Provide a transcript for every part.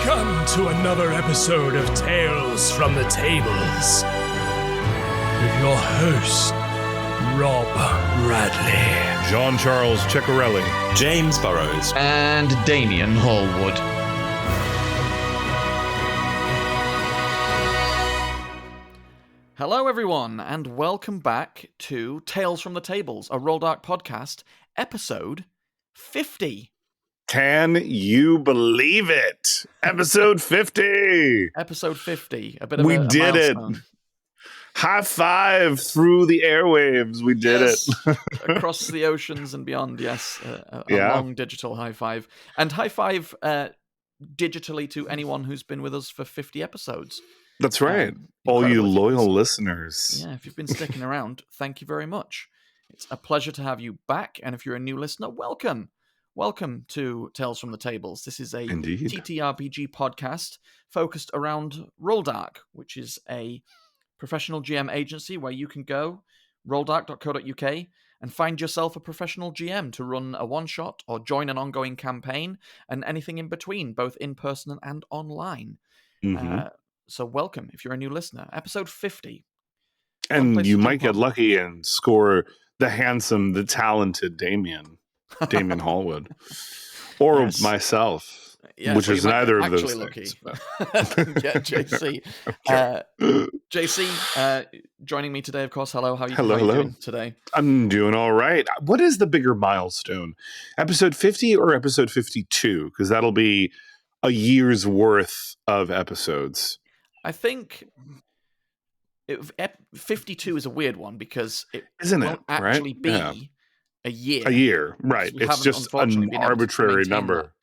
Welcome to another episode of Tales from the Tables with your host, Rob Bradley, John Charles Ciccarelli, James Burrows, and Damien Hallwood. Hello everyone, and welcome back to Tales from the Tables, a Rolldark podcast, episode 50. Can you believe it? Episode 50. Episode 50. A bit of we a did milestone. it. High five through the airwaves. We did it. Across the oceans and beyond, yes. A Yeah. long digital high five. And high five digitally to anyone who's been with us for 50 episodes. That's right. All you Incredible. loyal listeners. Yeah, if you've been sticking around, thank you very much. It's a pleasure to have you back. And if you're a new listener, welcome. Welcome to Tales from the Tables. This is a Indeed. TTRPG podcast focused around Rolldark, which is a professional GM agency where you can go, rolldark.co.uk, and find yourself a professional GM to run a one-shot or join an ongoing campaign and anything in between, both in person and online. Mhm. So welcome if you're a new listener. Episode 50. And place you to might jump get on. lucky and score the handsome, the talented Damien Hallwood. Or Yes. myself. Yeah, Which so you is might neither be of those actually lucky. things, but- Yeah, JC. Okay. JC, joining me today, of course. Hello, how are you Hello. doing today? I'm doing all right. What is the bigger milestone? Episode 50 or episode 52? Because that'll be a year's worth of episodes. I think 52 is a weird one because it Isn't it? won't Right? actually be Yeah. a year. A year. Right. We It's haven't, just unfortunately, an been able to arbitrary maintain number.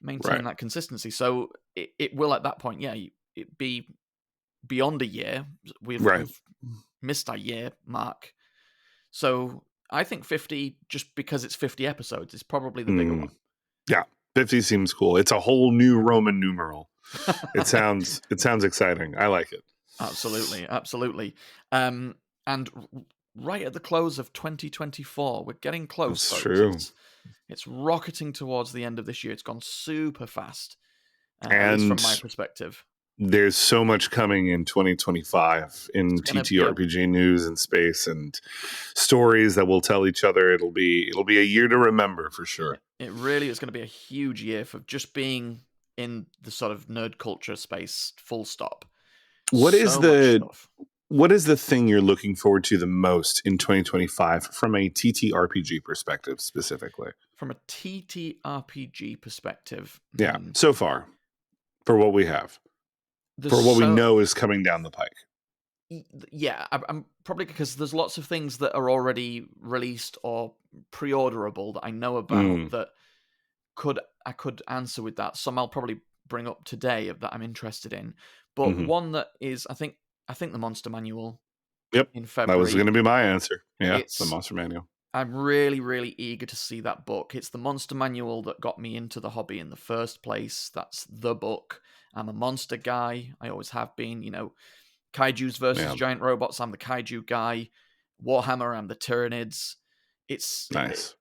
Maintain Right. that consistency. So it will at that point, it be beyond a year. We've missed our year mark. So I think 50, just because it's 50 episodes, is probably the bigger one. 50 seems cool. It's a whole new Roman numeral. It sounds exciting. I like it. Absolutely. And right at the close of 2024, we're getting close. That's folks. true. It's rocketing towards the end of this year. It's gone super fast, at least And from my perspective. there's so much coming in 2025 in It's gonna be a- TTRPG news and space and stories that we'll tell each other. It'll be a year to remember for sure. It really is going to be a huge year for just being in the sort of nerd culture space, full stop. What is So the- much stuff. What is the thing you're looking forward to the most in 2025 from a TTRPG perspective specifically? From a TTRPG perspective? Yeah, so far for what we have, there's for what we so- know is coming down the pike. Yeah, I'm probably, because there's lots of things that are already released or pre-orderable that I know about that I could answer with that. Some I'll probably bring up today that I'm interested in, but Mhm. one that is I think the Monster Manual. Yep, in That February. was going to be my answer. Yeah, It's- the Monster Manual. I'm really, really eager to see that book. It's the Monster Manual that got me into the hobby in the first place. That's the book. I'm a monster guy. I always have been. Kaijus versus Yeah. giant robots. I'm the kaiju guy. Warhammer. I'm the Tyranids. It's Nice.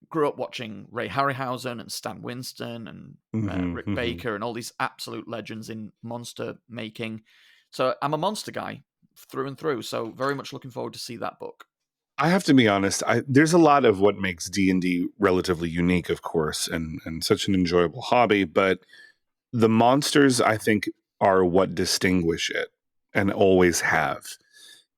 Grew up watching Ray Harryhausen and Stan Winston and Rick Baker and all these absolute legends in monster making. So I'm a monster guy through and through. So very much looking forward to see that book. I have to be honest. There's a lot of what makes D&D relatively unique, of course, and such an enjoyable hobby. But the monsters, I think, are what distinguish it, and always have.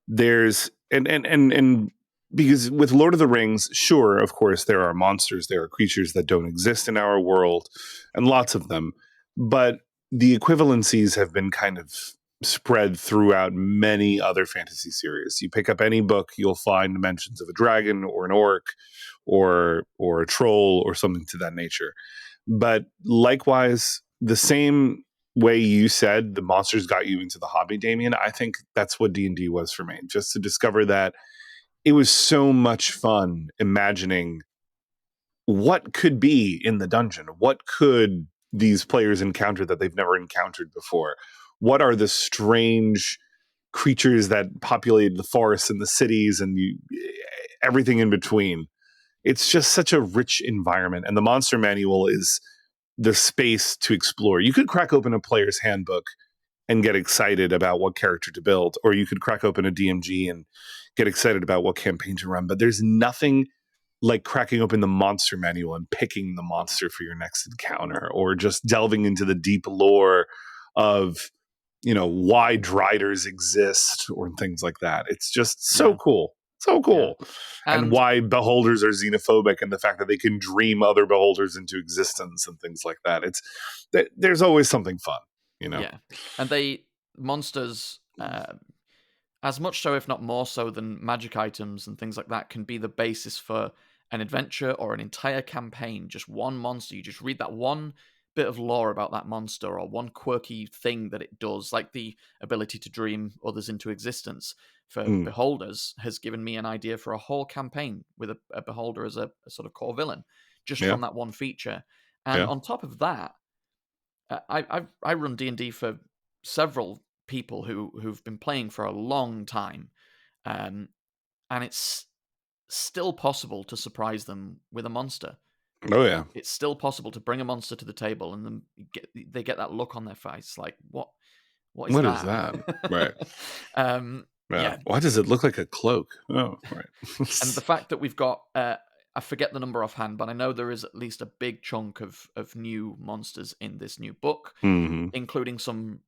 There's and because with Lord of the Rings, sure, of course, there are monsters, there are creatures that don't exist in our world, and lots of them. But the equivalencies have been kind of spread throughout many other fantasy series. You pick up any book, you'll find mentions of a dragon or an orc or a troll or something to that nature. But likewise, the same way you said the monsters got you into the hobby, Damien, I think that's what D&D was for me. Just to discover that it was so much fun imagining what could be in the dungeon. What could these players encounter that they've never encountered before? What are the strange creatures that populate the forests and the cities and everything in between? It's just such a rich environment. And the Monster Manual is the space to explore. You could crack open a player's handbook and get excited about what character to build, or you could crack open a DMG and get excited about what campaign to run. But there's nothing like cracking open the monster manual and picking the monster for your next encounter, or just delving into the deep lore of, why driders exist or things like that. It's just so cool. So cool. Yeah. And why beholders are xenophobic, and the fact that they can dream other beholders into existence and things like that. There's always something fun, Yeah. And monsters, as much so, if not more so than magic items and things like that, can be the basis for an adventure or an entire campaign. Just one monster. You just read that one bit of lore about that monster, or one quirky thing that it does, like the ability to dream others into existence for beholders has given me an idea for a whole campaign with a beholder as a sort of core villain, just from that one feature. And on top of that, I run D&D for several people who've been playing for a long time, and it's still possible to surprise them with a monster. Oh yeah, it's still possible to bring a monster to the table, and then they get that look on their face, like what is what that? is that? Right. Yeah. Why does it look like a cloak? Oh, right. And the fact that we've got, I forget the number offhand, but I know there is at least a big chunk of new monsters in this new book, including some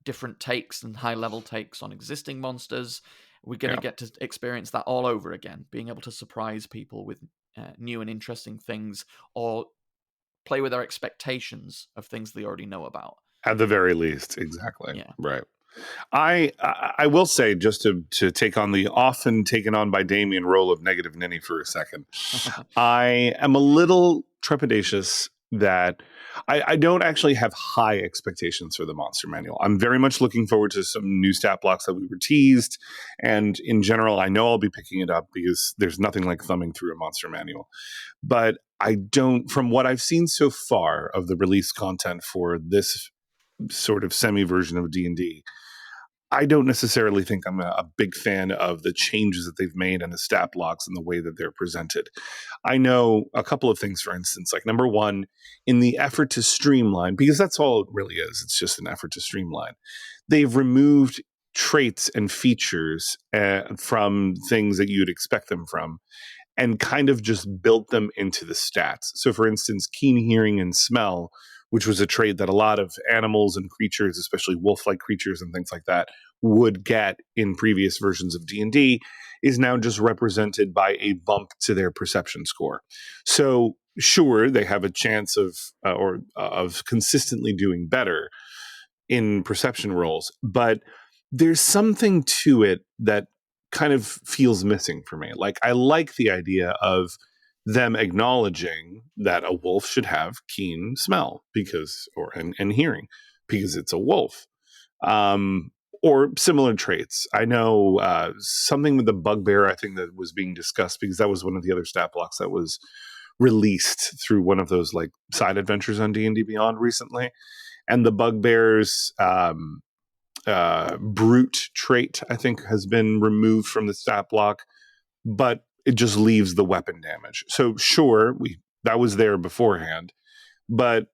different takes and high-level takes on existing monsters. We're going to get to experience that all over again, being able to surprise people with new and interesting things, or play with their expectations of things they already know about. At the very least, exactly. Yeah. Right. I will say, just to take on the often taken on by Damien role of negative ninny for a second, I am a little trepidatious that I don't actually have high expectations for the monster manual. I'm very much looking forward to some new stat blocks that we were teased. And in general, I know I'll be picking it up because there's nothing like thumbing through a monster manual. But I don't, from what I've seen so far of the release content for this sort of semi-version of D&D, I don't necessarily think I'm a big fan of the changes that they've made and the stat blocks and the way that they're presented. I know a couple of things, for instance, like number one, in the effort to streamline, because that's all it really is, it's just an effort to streamline, they've removed traits and features from things that you'd expect them from, and kind of just built them into the stats. So, for instance, keen hearing and smell, which was a trait that a lot of animals and creatures, especially wolf-like creatures and things like that, would get in previous versions of D&D, is now just represented by a bump to their perception score. So, sure, they have a chance of consistently doing better in perception rolls, but there's something to it that kind of feels missing for me. Like, I like the idea of them acknowledging that a wolf should have keen smell and hearing because it's a wolf, or similar traits. I know something with the bugbear, I think, that was being discussed, because that was one of the other stat blocks that was released through one of those like side adventures on D&D Beyond recently, and the bugbear's brute trait, I think, has been removed from the stat block, but it just leaves the weapon damage. So sure, that was there beforehand, but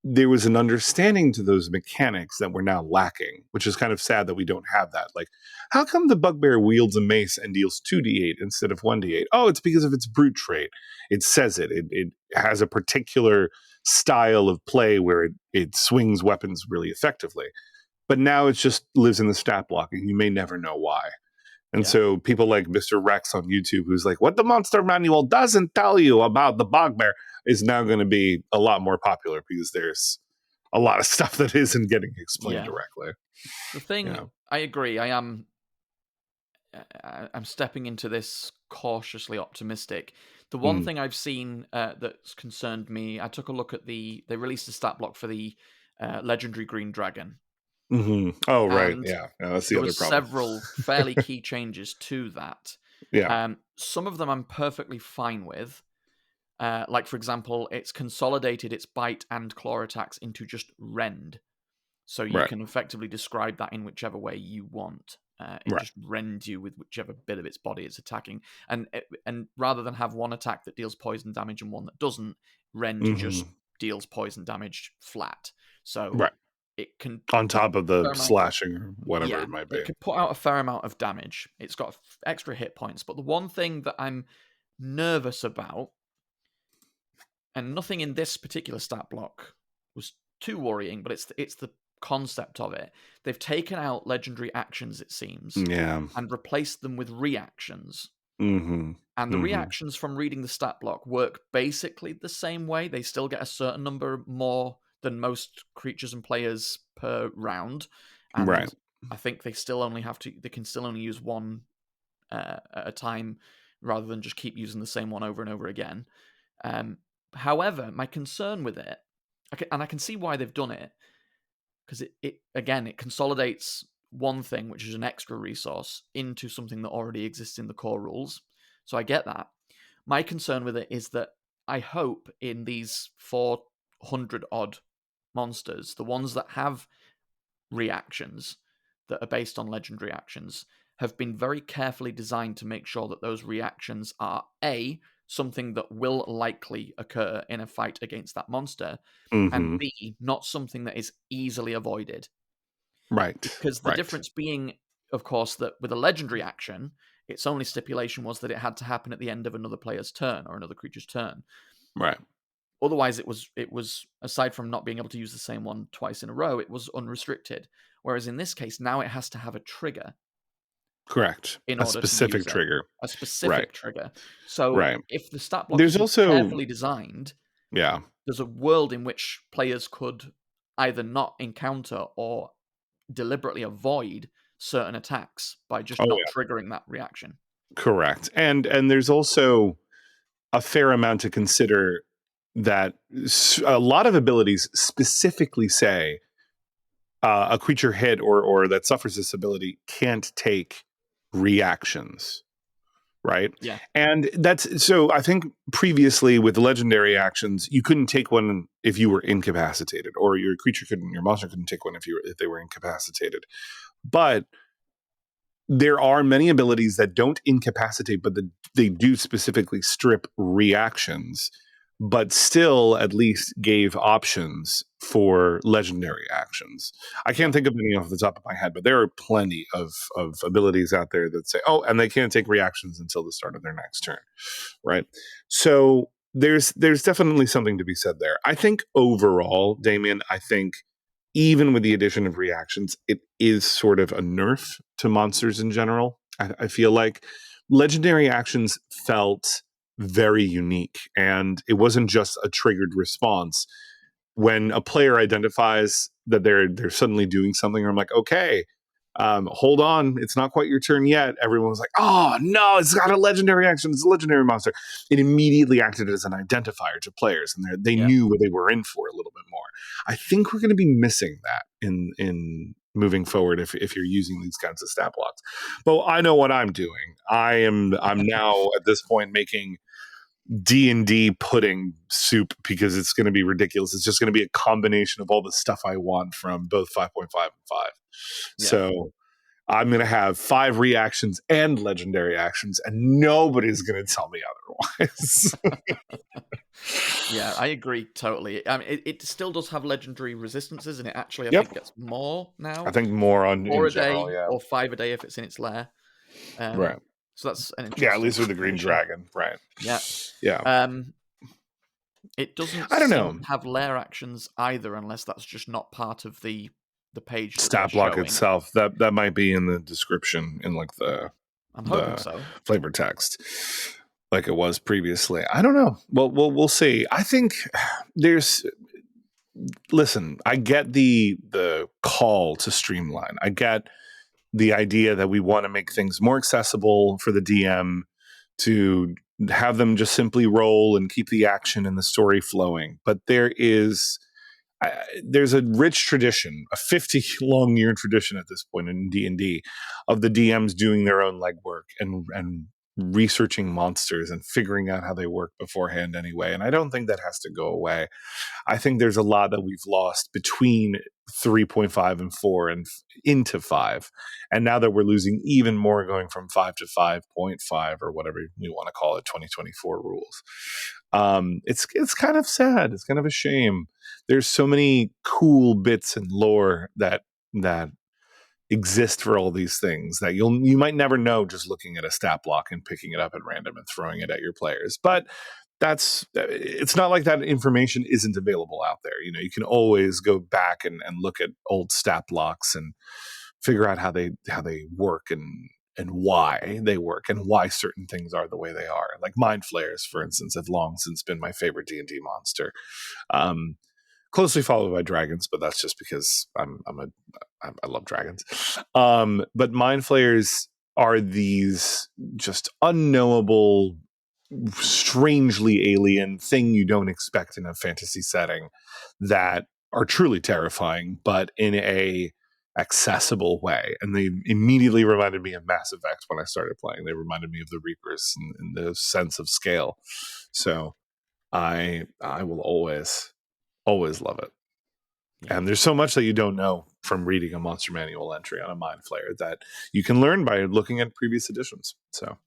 there was an understanding to those mechanics that we're now lacking, which is kind of sad that we don't have that. Like, how come the bugbear wields a mace and deals 2d8 instead of 1d8? Oh, it's because of its brute trait. It says it. It has a particular style of play where it swings weapons really effectively. But now it just lives in the stat block, and you may never know why. And so people like Mr. Rex on YouTube, who's like, what the monster manual doesn't tell you about the bugbear, is now going to be a lot more popular, because there's a lot of stuff that isn't getting explained directly. The thing, I agree. I'm stepping into this cautiously optimistic. The one thing I've seen that's concerned me, I took a look at they released a stat block for the legendary green dragon. Mm-hmm. Oh, right. Yeah, that's the other problem. Several fairly key changes to that. Yeah. Some of them I'm perfectly fine with. Like, for example, it's consolidated its bite and claw attacks into just rend. So you can effectively describe that in whichever way you want. It just rends you with whichever bit of its body it's attacking. And rather than have one attack that deals poison damage and one that doesn't, rend just deals poison damage flat. So Right. it can On top of fair the amount- slashing or whatever yeah, it might be. it can put out a fair amount of damage. It's got extra hit points. But the one thing that I'm nervous about, and nothing in this particular stat block was too worrying, but it's the concept of it. They've taken out legendary actions, it seems, Yeah. and replaced them with reactions. Mm-hmm. And the reactions from reading the stat block work basically the same way. They still get a certain number more than most creatures and players per round. And Right. I think they can still only use one at a time rather than just keep using the same one over and over again. However, my concern with it, I can see why they've done it, because it consolidates one thing, which is an extra resource, into something that already exists in the core rules. So I get that. My concern with it is that I hope in these 400 odd monsters, the ones that have reactions that are based on legendary actions, have been very carefully designed to make sure that those reactions are A, something that will likely occur in a fight against that monster, and B, not something that is easily avoided. Right. Because the difference being, of course, that with a legendary action, its only stipulation was that it had to happen at the end of another player's turn or another creature's turn. Right. Otherwise, it was aside from not being able to use the same one twice in a row, it was unrestricted. Whereas in this case, now it has to have a trigger. Correct. In A order specific to use trigger. a specific trigger. So if the stat block There's is also carefully designed, yeah, there's a world in which players could either not encounter or deliberately avoid certain attacks by just not triggering that reaction. correct. And there's also a fair amount to consider that a lot of abilities specifically say a creature hit or that suffers this ability can't take reactions. Right. Yeah. And that's so I think previously with the legendary actions, you couldn't take one if you were incapacitated, or your monster couldn't take one if they were incapacitated. But there are many abilities that don't incapacitate, but they do specifically strip reactions, but still at least gave options for legendary actions. I can't think of any off the top of my head, but there are plenty of abilities out there that say, oh, and they can't take reactions until the start of their next turn, right? So there's definitely something to be said there. I think overall, Damien, even with the addition of reactions, it is sort of a nerf to monsters in general. I feel like legendary actions felt very unique, and it wasn't just a triggered response. When a player identifies that they're suddenly doing something, I'm like, okay, hold on, it's not quite your turn yet. Everyone's like, oh no, it's got a legendary action, it's a legendary monster. It immediately acted as an identifier to players, and they knew what they were in for a little bit more. I think we're going to be missing that in moving forward if you're using these kinds of stat blocks. But I know what I'm doing. I'm now at this point making D&D pudding soup because it's going to be ridiculous. It's just going to be a combination of all the stuff I want from both 5.5 and 5. Yeah. So I'm going to have 5 reactions and legendary actions, and nobody's going to tell me otherwise. Yeah, I agree totally. I mean, it still does have legendary resistances, and it actually, I think, gets more now. I think more on 4 in a general, day or 5 a day if it's in its lair. Right. So that's an interesting. Yeah, at least with the green dragon, right? Yeah. Yeah. It doesn't. I don't seem know. to have lair actions either, unless that's just not part of the page. Stat block itself. That might be in the description in like I'm hoping so. Flavor text, like it was previously. I don't know. Well, we'll see. I think there's. Listen, I get the call to streamline. I get the idea that we want to make things more accessible for the DM to have them just simply roll and keep the action and the story flowing. But there's a rich tradition, a 50-long-year tradition at this point in D&D, of the DMs doing their own legwork and researching monsters and figuring out how they work beforehand anyway. And I don't think that has to go away. I think there's a lot that we've lost between 3.5 and 4 and into 5. And now that we're losing even more going from 5 to 5.5 or whatever we want to call it, 2024 rules. It's kind of sad. It's kind of a shame. There's so many cool bits and lore that exist for all these things that you might never know just looking at a stat block and picking it up at random and throwing it at your players. But it's not like that information isn't available out there. You can always go back and look at old stat blocks and figure out how they work and why they work and why certain things are the way they are. Like mind flayers, for instance, have long since been my favorite D&D monster. Closely followed by dragons, but that's just because I love dragons. But mind flayers are these just unknowable, strangely alien thing you don't expect in a fantasy setting that are truly terrifying, but in a accessible way. And they immediately reminded me of Mass Effect when I started playing. They reminded me of the Reapers in the sense of scale. So I will always love it. And there's so much that you don't know from reading a monster manual entry on a mind flayer that you can learn by looking at previous editions. So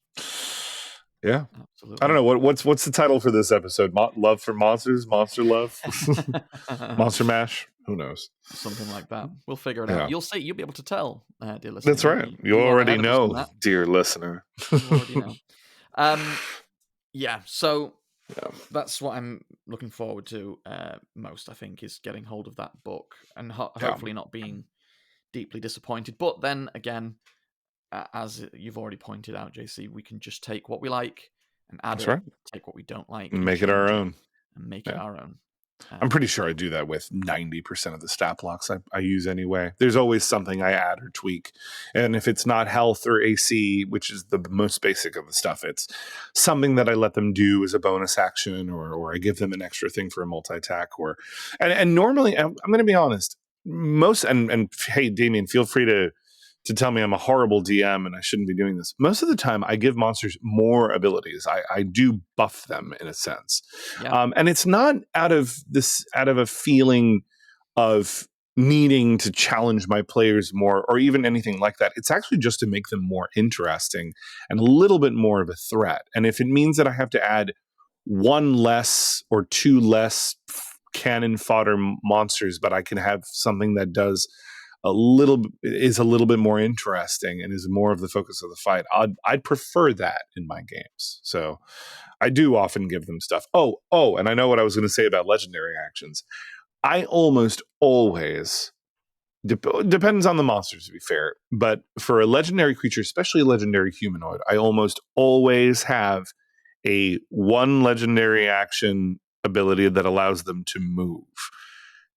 yeah, absolutely. I don't know what's the title for this episode. Love for monsters, monster love, monster mash. Who knows? Something like that. We'll figure it out. You'll see. You'll be able to tell, dear listener. That's right. You already know, dear listener. You already know. Yeah. So that's what I'm looking forward to most. I think is getting hold of that book and hopefully not being deeply disappointed. But then again, as you've already pointed out, JC, we can just take what we like and add it. Right. Take what we don't like and make it our own. And make it our own. I'm pretty sure I do that with 90% of the stat blocks I use anyway. There's always something I add or tweak. And if it's not health or AC, which is the most basic of the stuff, it's something that I let them do as a bonus action or I give them an extra thing for a multi-attack. And normally, I'm going to be honest, and hey, Damien, feel free to tell me I'm a horrible DM and I shouldn't be doing this. Most of the time, I give monsters more abilities. I do buff them in a sense. Yeah. And it's not out of a feeling of needing to challenge my players more or even anything like that. It's actually just to make them more interesting and a little bit more of a threat. And if it means that I have to add one less or two less cannon fodder monsters, but I can have something that does a little bit more interesting and is more of the focus of the fight, I'd prefer that in my games. So I do often give them stuff. Oh, and I know what I was going to say about legendary actions. I almost always depends on the monsters, to be fair, but for a legendary creature, especially a legendary humanoid, I almost always have a one legendary action ability that allows them to move.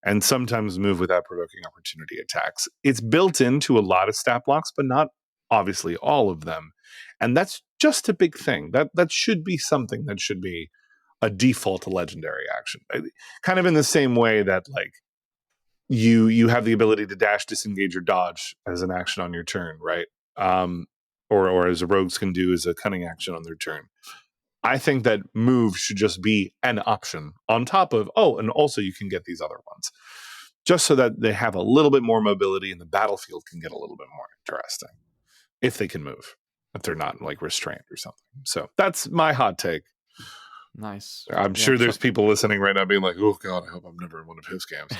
And sometimes move without provoking opportunity attacks. It's built into a lot of stat blocks, but not obviously all of them. And that's just a big thing. That should be something that should be a default legendary action. Kind of in the same way that like you have the ability to dash, disengage, or dodge as an action on your turn, right? Or as a rogues can do as a cunning action on their turn. I think that move should just be an option on top of, and also you can get these other ones, just so that they have a little bit more mobility and the battlefield can get a little bit more interesting if they can move, if they're not like restrained or something. So that's my hot take. Nice. I'm sure there's people listening right now being like, oh God, I hope I'm never in one of his games.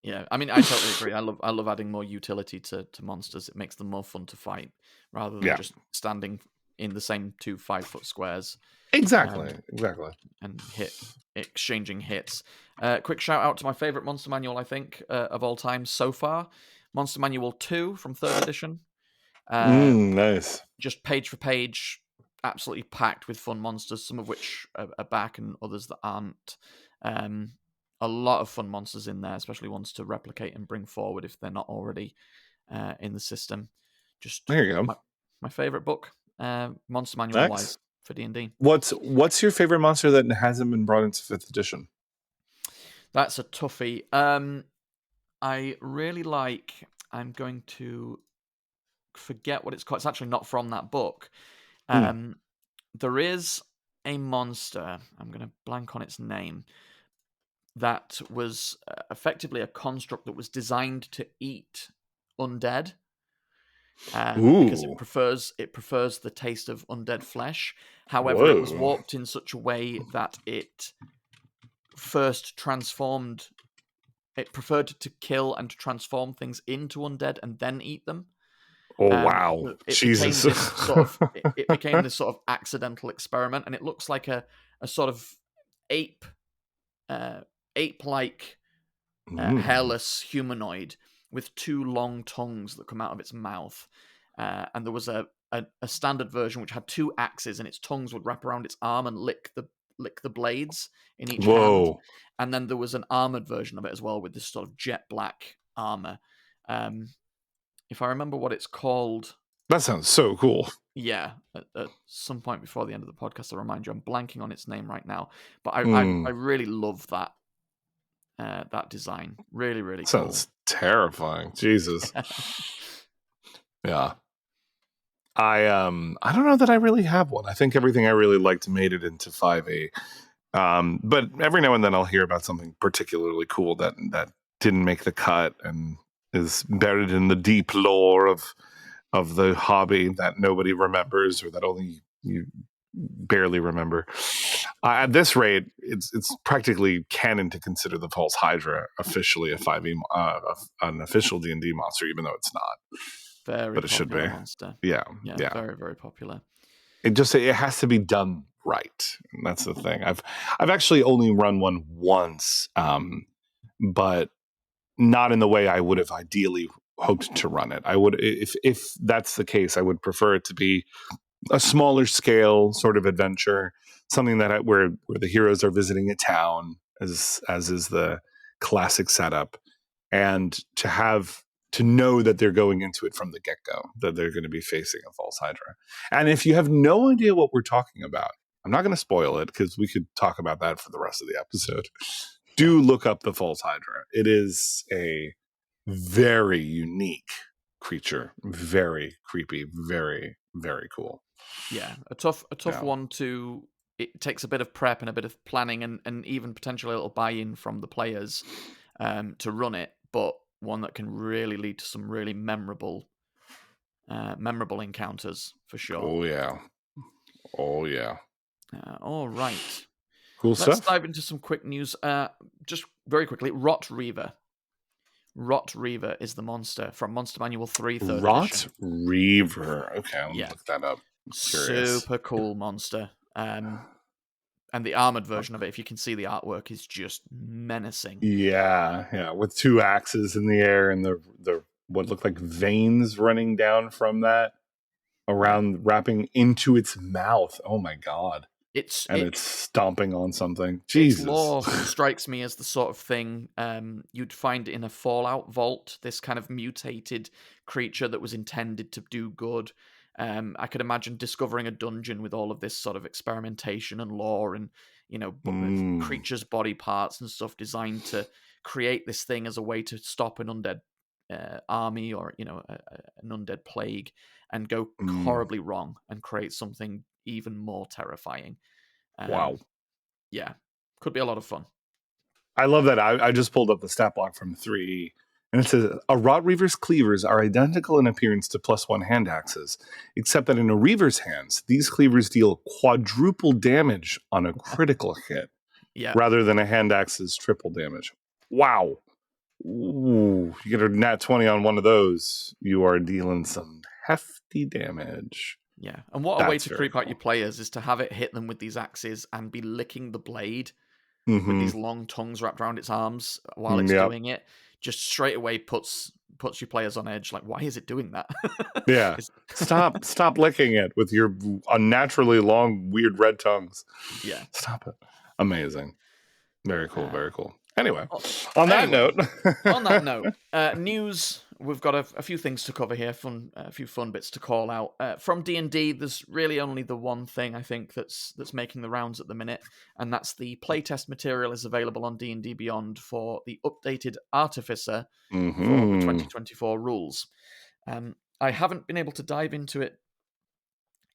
Yeah, I mean, I totally agree. I love adding more utility to monsters. It makes them more fun to fight rather than just standing in the same 2 5-foot squares. Exactly. And exchanging hits. Quick shout out to my favorite monster manual, I think, of all time so far. Monster Manual 2 from 3rd edition. Nice. Just page for page, absolutely packed with fun monsters, some of which are back and others that aren't. A lot of fun monsters in there, especially ones to replicate and bring forward if they're not already in the system. Just there you go. My favorite book. Monster manual wise for D&D. What's your favorite monster that hasn't been brought into 5th edition? That's a toughie. I really like. I'm going to forget what it's called. It's actually not from that book. There is a monster. I'm going to blank on its name. That was effectively a construct that was designed to eat undead. because Ooh. it prefers the taste of undead flesh. However, it was Whoa. warped in such a way that it first transformed. It preferred to kill and to transform things into undead and then eat them. Oh wow. So it became Jesus. this sort of it became this sort of accidental experiment, and it looks like a sort of ape like hairless humanoid with two long tongues that come out of its mouth. And there was a standard version which had two axes, and its tongues would wrap around its arm and lick the blades in each hand. Whoa. And then there was an armored version of it as well, with this sort of jet black armor. If I remember what it's called, That sounds so cool. yeah, at some point before the end of the podcast, I'll remind you. I'm blanking on its name right now, but I really love that design. Really, really cool. Sounds terrifying. Jesus. Yeah. I don't know that I really have one. I think everything I really liked made it into 5e. But every now and then I'll hear about something particularly cool that didn't make the cut and is buried in the deep lore of the hobby that nobody remembers, or that only you barely remember. At this rate, it's practically canon to consider the False Hydra officially a 5e an official D&D monster, even though it's not. Very but it should be. Monster. Yeah. Very, very popular. It has to be done right. And that's the thing. I've actually only run one once, but not in the way I would have ideally hoped to run it. I would, if that's the case, I would prefer it to be a smaller scale sort of adventure, something that where the heroes are visiting a town, as is the classic setup, and to know that they're going into it from the get-go, that they're going to be facing a False Hydra. And if you have no idea what we're talking about, I'm not going to spoil it because we could talk about that for the rest of the episode. Do look up the False Hydra. It is a very unique creature, very creepy, very, very cool. Yeah, a tough one to. It takes a bit of prep and a bit of planning and even potentially a little buy-in from the players to run it, but one that can really lead to some really memorable encounters for sure. Oh yeah. All right. Cool Let's stuff. dive into some quick news. Just very quickly, Rot Reaver. Rot Reaver is the monster from Monster Manual 3 3rd Rot edition. Reaver. Okay, I'll look that up. Super cool monster. And the armored version of it, if you can see the artwork, is just menacing. Yeah, with two axes in the air and the what look like veins running down from that around, wrapping into its mouth. Oh my god. It's stomping on something. Jesus. Its lore strikes me as the sort of thing you'd find in a Fallout vault, this kind of mutated creature that was intended to do good. I could imagine discovering a dungeon with all of this sort of experimentation and lore and, creatures' body parts and stuff designed to create this thing as a way to stop an undead army or, an undead plague and go horribly wrong and create something even more terrifying. Wow. Yeah, could be a lot of fun. I love that. I just pulled up the stat block from 3E, and it says, a Rot Reaver's cleavers are identical in appearance to +1 hand axes, except that in a Reaver's hands, these cleavers deal quadruple damage on a critical hit, rather than a hand axe's triple damage. Wow. Ooh, you get a nat 20 on one of those, you are dealing some hefty damage. Yeah, and what a way to creep out your players is to have it hit them with these axes and be licking the blade with these long tongues wrapped around its arms while it's doing it. Just straight away puts your players on edge. Like, why is it doing that? Yeah, stop licking it with your unnaturally long, weird red tongues. Yeah, stop it. Amazing, very cool, very cool. Anyway, on that note, news. We've got a few things to cover here, a few fun bits to call out. From D&D, there's really only the one thing I think that's making the rounds at the minute, and that's the playtest material is available on D&D Beyond for the updated Artificer for the 2024 rules. I haven't been able to dive into it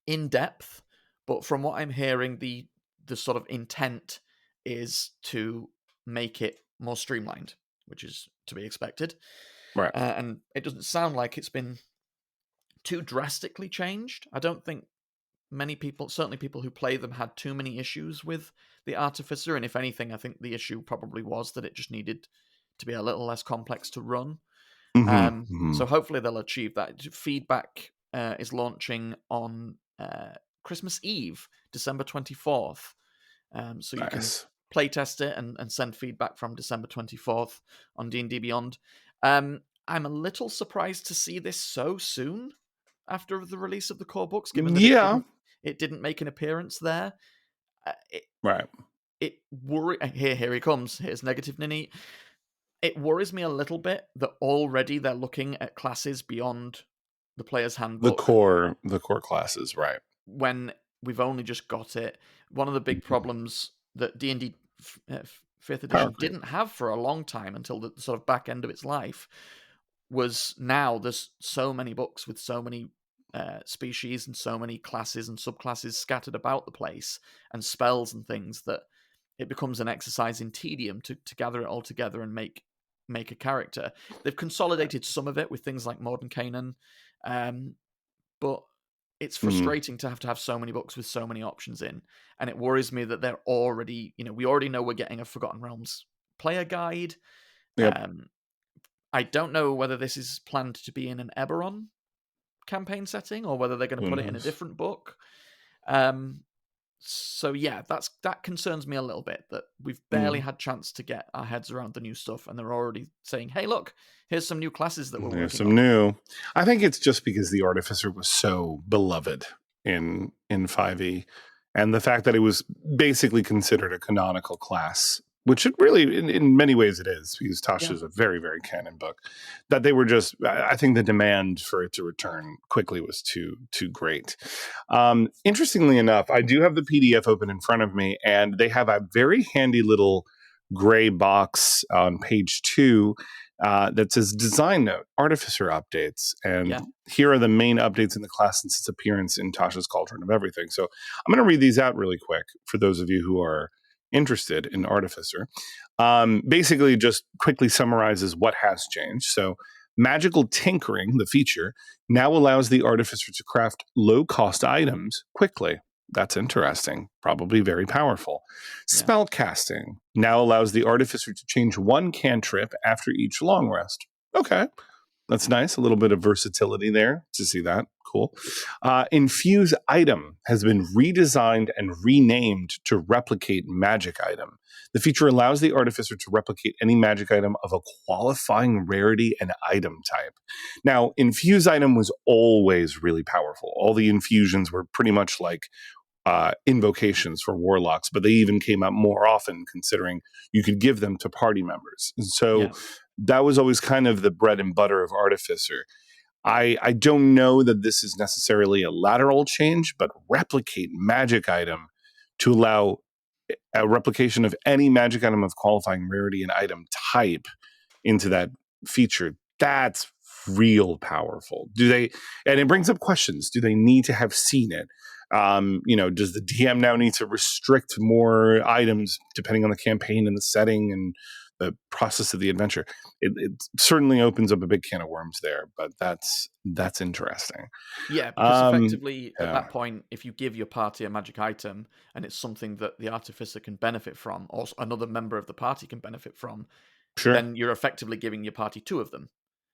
in depth, but from what I'm hearing, the sort of intent is to make it more streamlined, which is to be expected. Right. And it doesn't sound like it's been too drastically changed. I don't think many people, certainly people who play them, had too many issues with the Artificer, and if anything, I think the issue probably was that it just needed to be a little less complex to run. So hopefully they'll achieve that. Feedback is launching on Christmas Eve, December 24th. So you can playtest it and send feedback from December 24th on D&D Beyond. I'm a little surprised to see this so soon after the release of the core books, given that it didn't make an appearance there. It here he comes. Here's negative Nini. It worries me a little bit that already they're looking at classes beyond the player's handbook. The core classes, right? When we've only just got it. One of the big problems that D&D 5th edition didn't have for a long time until the sort of back end of its life was now there's so many books with so many species and so many classes and subclasses scattered about the place and spells and things that it becomes an exercise in tedium to gather it all together and make a character. They've consolidated some of it with things like Mordenkainen, but it's frustrating to have so many books with so many options in, and it worries me that they're already, we already know we're getting a Forgotten Realms player guide. I don't know whether this is planned to be in an Eberron campaign setting or whether they're going to put it in a different book. So yeah, that concerns me a little bit, that we've barely had chance to get our heads around the new stuff, and they're already saying, "Hey, look, here's some new classes that we're working on." There's some new. I think it's just because the Artificer was so beloved in 5e, and the fact that it was basically considered a canonical class, which it really, in many ways, it is, because Tasha is a very, very canon book. That they were just, I think the demand for it to return quickly was too great. Interestingly enough, I do have the PDF open in front of me, and they have a very handy little gray box on page 2 that says Design Note, Artificer Updates. And here are the main updates in the class since its appearance in Tasha's Cauldron of Everything. So I'm going to read these out really quick for those of you who are interested in Artificer. Basically just quickly summarizes what has changed. So Magical Tinkering, the feature, now allows the Artificer to craft low-cost items quickly. That's interesting. Probably very powerful. Spell casting now allows the Artificer to change one cantrip after each long rest. Okay. That's nice. A little bit of versatility there to see that. Cool. Infuse Item has been redesigned and renamed to Replicate Magic Item. The feature allows the Artificer to replicate any magic item of a qualifying rarity and item type. Now, Infuse Item was always really powerful. All the infusions were pretty much like invocations for warlocks, but they even came out more often considering you could give them to party members. And so that was always kind of the bread and butter of Artificer. I don't know that this is necessarily a lateral change, but Replicate Magic Item to allow a replication of any magic item of qualifying rarity and item type into that feature. That's real powerful. And it brings up questions. Do they need to have seen it? Does the DM now need to restrict more items depending on the campaign and the setting and the process of the adventure? It certainly opens up a big can of worms there, but that's interesting. Yeah, because effectively at that point, if you give your party a magic item and it's something that the Artificer can benefit from, or another member of the party can benefit from, then you're effectively giving your party 2 of them.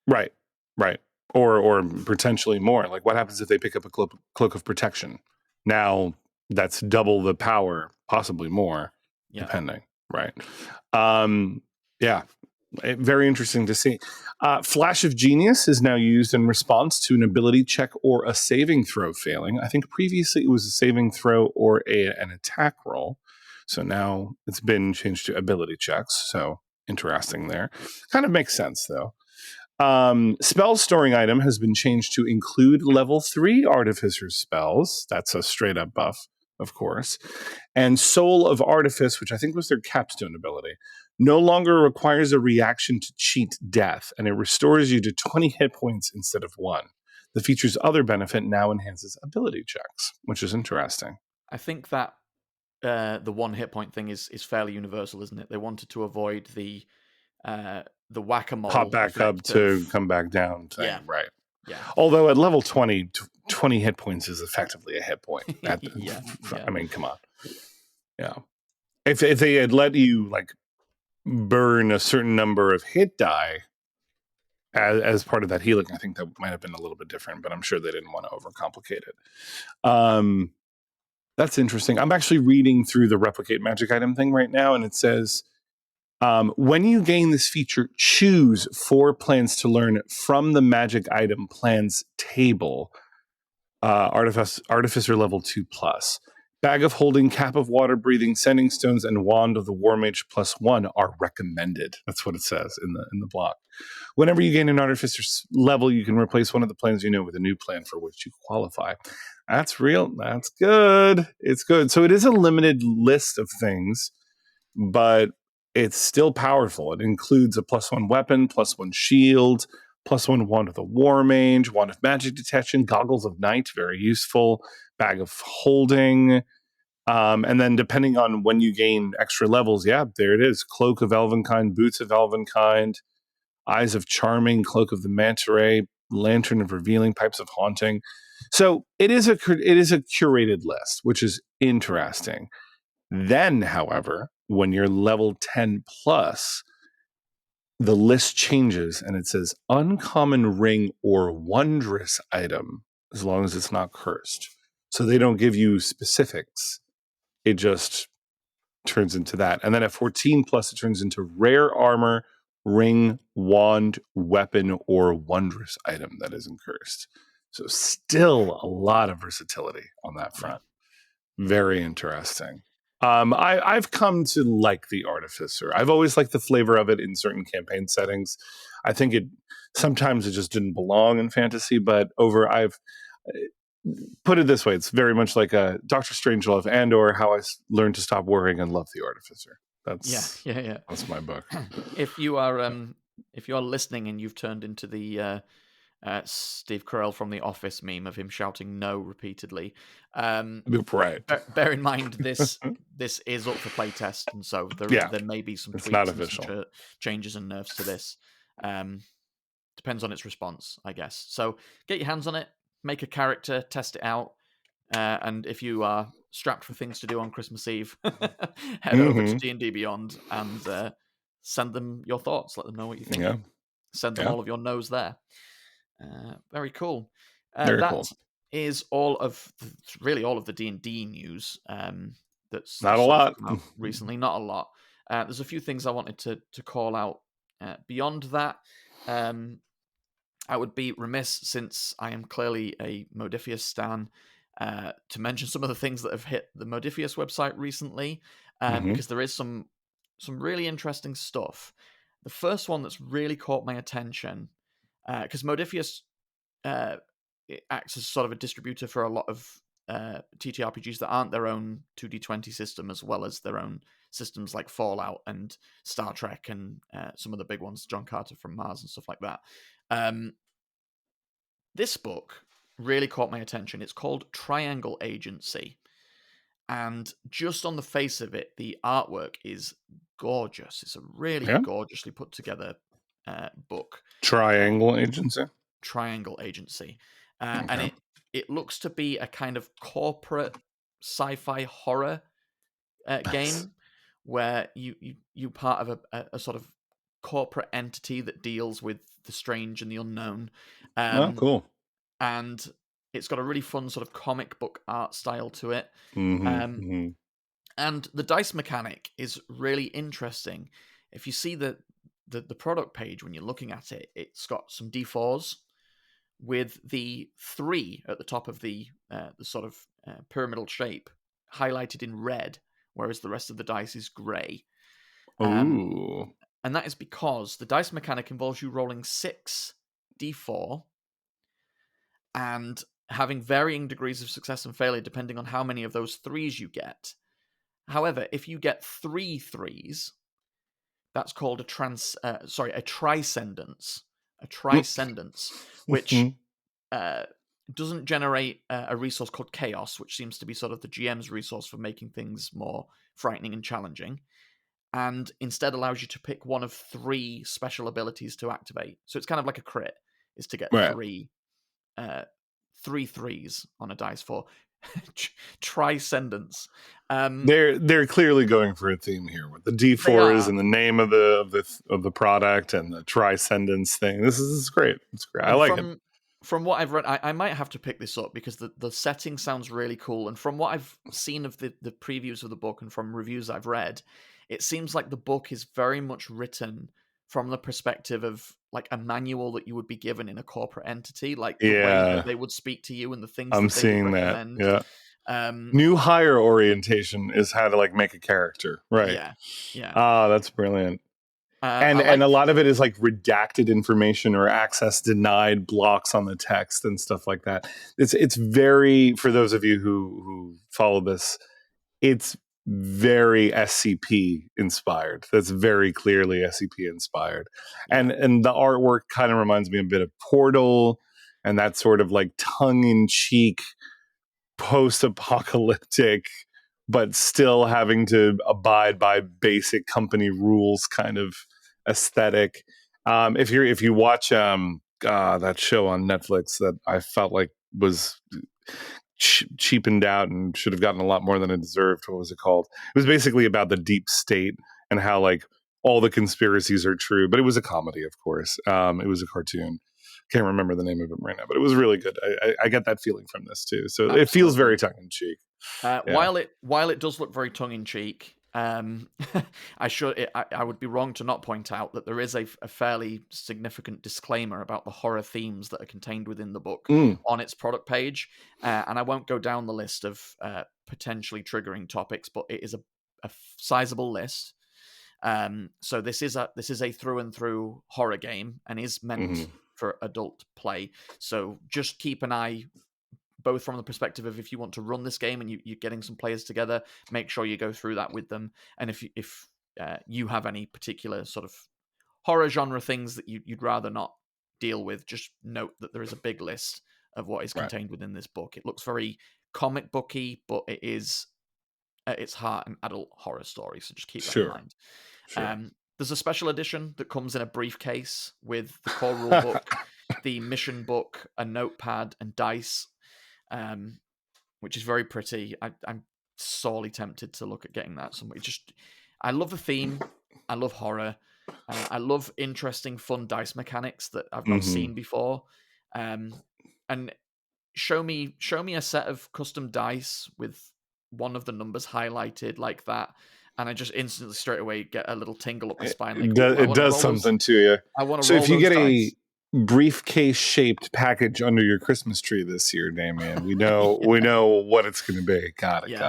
Right. Or potentially more. Like, what happens if they pick up a cloak of protection? Now that's double the power, possibly more, depending. Right. Very interesting to see. Flash of Genius is now used in response to an ability check or a saving throw failing. I think previously it was a saving throw or an attack roll. So now it's been changed to ability checks. So interesting there. Kind of makes sense, though. Spell storing item has been changed to include level 3 Artificer spells. That's a straight up buff, of course. And Soul of Artifice, which I think was their capstone ability, no longer requires a reaction to cheat death, and it restores you to 20 hit points instead of 1. The feature's other benefit now enhances ability checks, which is interesting. I think that the 1 hit point thing is fairly universal, isn't it? They wanted to avoid the whack-a-mole pop back up to come back down thing. Yeah. Right. Yeah. Although at level 20, 20 hit points is effectively a hit point. Yeah. I mean, come on. Yeah. If they had let you like burn a certain number of hit die as part of that healing, I think that might have been a little bit different, but I'm sure they didn't want to overcomplicate it. That's interesting. I'm actually reading through the replicate magic item thing right now, and it says, when you gain this feature, choose 4 plans to learn from the magic item plans table. Artificer level 2+. Bag of Holding, Cap of Water Breathing, Sending Stones, and Wand of the War Mage +1 are recommended. That's what it says in the block. Whenever you gain an Artificer level, you can replace one of the plans you know with a new plan for which you qualify. That's real. That's good. It's good. So it is a limited list of things, but it's still powerful. It includes a +1 weapon, +1 shield, +1 Wand of the War Mage, Wand of Magic Detection, Goggles of Night, very useful, Bag of Holding, and then depending on when you gain extra levels, yeah, there it is. Cloak of Elvenkind, Boots of Elvenkind, Eyes of Charming, Cloak of the Manta Ray, Lantern of Revealing, Pipes of Haunting. So it is a curated list, which is interesting. Then, however, when you're level 10 plus, the list changes and it says uncommon ring or wondrous item, as long as it's not cursed. So they don't give you specifics. It just turns into that. And then at 14 plus, it turns into rare armor, ring, wand, weapon, or wondrous item that isn't cursed. So still a lot of versatility on that front. Very interesting. I've come to like the Artificer. I've always liked the flavor of it in certain campaign settings. I think sometimes it just didn't belong in fantasy, but I've put it this way: it's very much like a Doctor Strangelove and/or How I Learned to Stop Worrying and Love the Artificer. That's That's my book. If you are listening and you've turned into the Steve Carell from The Office meme of him shouting "no" repeatedly. Right. Bear in mind this is up for playtest, and so there may be some tweaks and some changes and nerfs to this. Depends on its response, I guess. So get your hands on it, make a character, test it out, and if you are strapped for things to do on Christmas Eve, head over to D&D Beyond and send them your thoughts. Let them know what you think. Yeah. Send them all of your no's there. Very cool. Very cool. Is all of the D&D news that's not a lot recently. Not a lot. There's a few things I wanted to call out. Beyond that, I would be remiss, since I am clearly a Modiphius stan, to mention some of the things that have hit the Modiphius website recently, because there is some really interesting stuff. The first one that's really caught my attention, because Modiphius it acts as sort of a distributor for a lot of TTRPGs that aren't their own 2D20 system, as well as their own systems like Fallout and Star Trek and some of the big ones, John Carter from Mars and stuff like that. This book really caught my attention. It's called Triangle Agency. And just on the face of it, the artwork is gorgeous. It's a really gorgeously put together book. Triangle Agency? Triangle Agency. And it looks to be a kind of corporate sci-fi horror game where you part of a sort of corporate entity that deals with the strange and the unknown. Cool. And it's got a really fun sort of comic book art style to it. And the dice mechanic is really interesting. If you see the product page when you're looking at it, it's got some D4s with the 3 at the top of the sort of pyramidal shape highlighted in red, whereas the rest of the dice is grey. Ooh. And that is because the dice mechanic involves you rolling 6 D4 and having varying degrees of success and failure depending on how many of those 3s you get. However, if you get 3 3s, that's called a triscendence. A triscendence, which doesn't generate a resource called chaos, which seems to be sort of the GM's resource for making things more frightening and challenging, and instead allows you to pick one of 3 special abilities to activate. So it's kind of like a crit, is to get 3 3 threes on a dice for Triscendence. They're clearly going for a theme here with the D4s and the name of the product and the Triscendence thing. This is great. It's great. I like it. From what I've read, I might have to pick this up because the setting sounds really cool. And from what I've seen of the previews of the book and from reviews I've read, it seems like the book is very much written from the perspective of like a manual that you would be given in a corporate entity, like the way that they would speak to you and the things I'm that they seeing would that. recommend. Yeah. New hire orientation is how to like make a character, right? Yeah. That's brilliant. And a lot of it is like redacted information or access denied blocks on the text and stuff like that. It's very, for those of you who follow this, it's very SCP inspired. That's very clearly SCP inspired. And the artwork kind of reminds me a bit of Portal and that sort of like tongue-in-cheek post-apocalyptic but still having to abide by basic company rules kind of aesthetic. If you watch that show on Netflix that I felt like was cheapened out and should have gotten a lot more than it deserved. What was it called? It was basically about the deep state and how like all the conspiracies are true, but it was a comedy, of course. It was a cartoon. Can't remember the name of it right now, but it was really good. I get that feeling from this too. So Absolutely. It feels very tongue in cheek. While it does look very tongue in cheek, I would be wrong to not point out that there is a fairly significant disclaimer about the horror themes that are contained within the book on its product page, and I won't go down the list of potentially triggering topics, but it is a sizable list. So this is a through and through horror game and is meant for adult play. So just keep an eye, both from the perspective of if you want to run this game and you're getting some players together, make sure you go through that with them. And if you have any particular sort of horror genre things that you'd rather not deal with, just note that there is a big list of what is contained within this book. It looks very comic booky, but it is at its heart an adult horror story. So just keep that in mind. Sure. There's a special edition that comes in a briefcase with the core rule book, the mission book, a notepad, and dice, which is very pretty. I'm sorely tempted to look at getting that somewhere. I love the theme. I love horror. I love interesting, fun dice mechanics that I've not seen before. And show me a set of custom dice with one of the numbers highlighted like that, and I just instantly straight away get a little tingle up the spine. Like, it does something to you. I want to. So if you get a briefcase-shaped package under your Christmas tree this year, Damien, we know what it's going to be. Got it.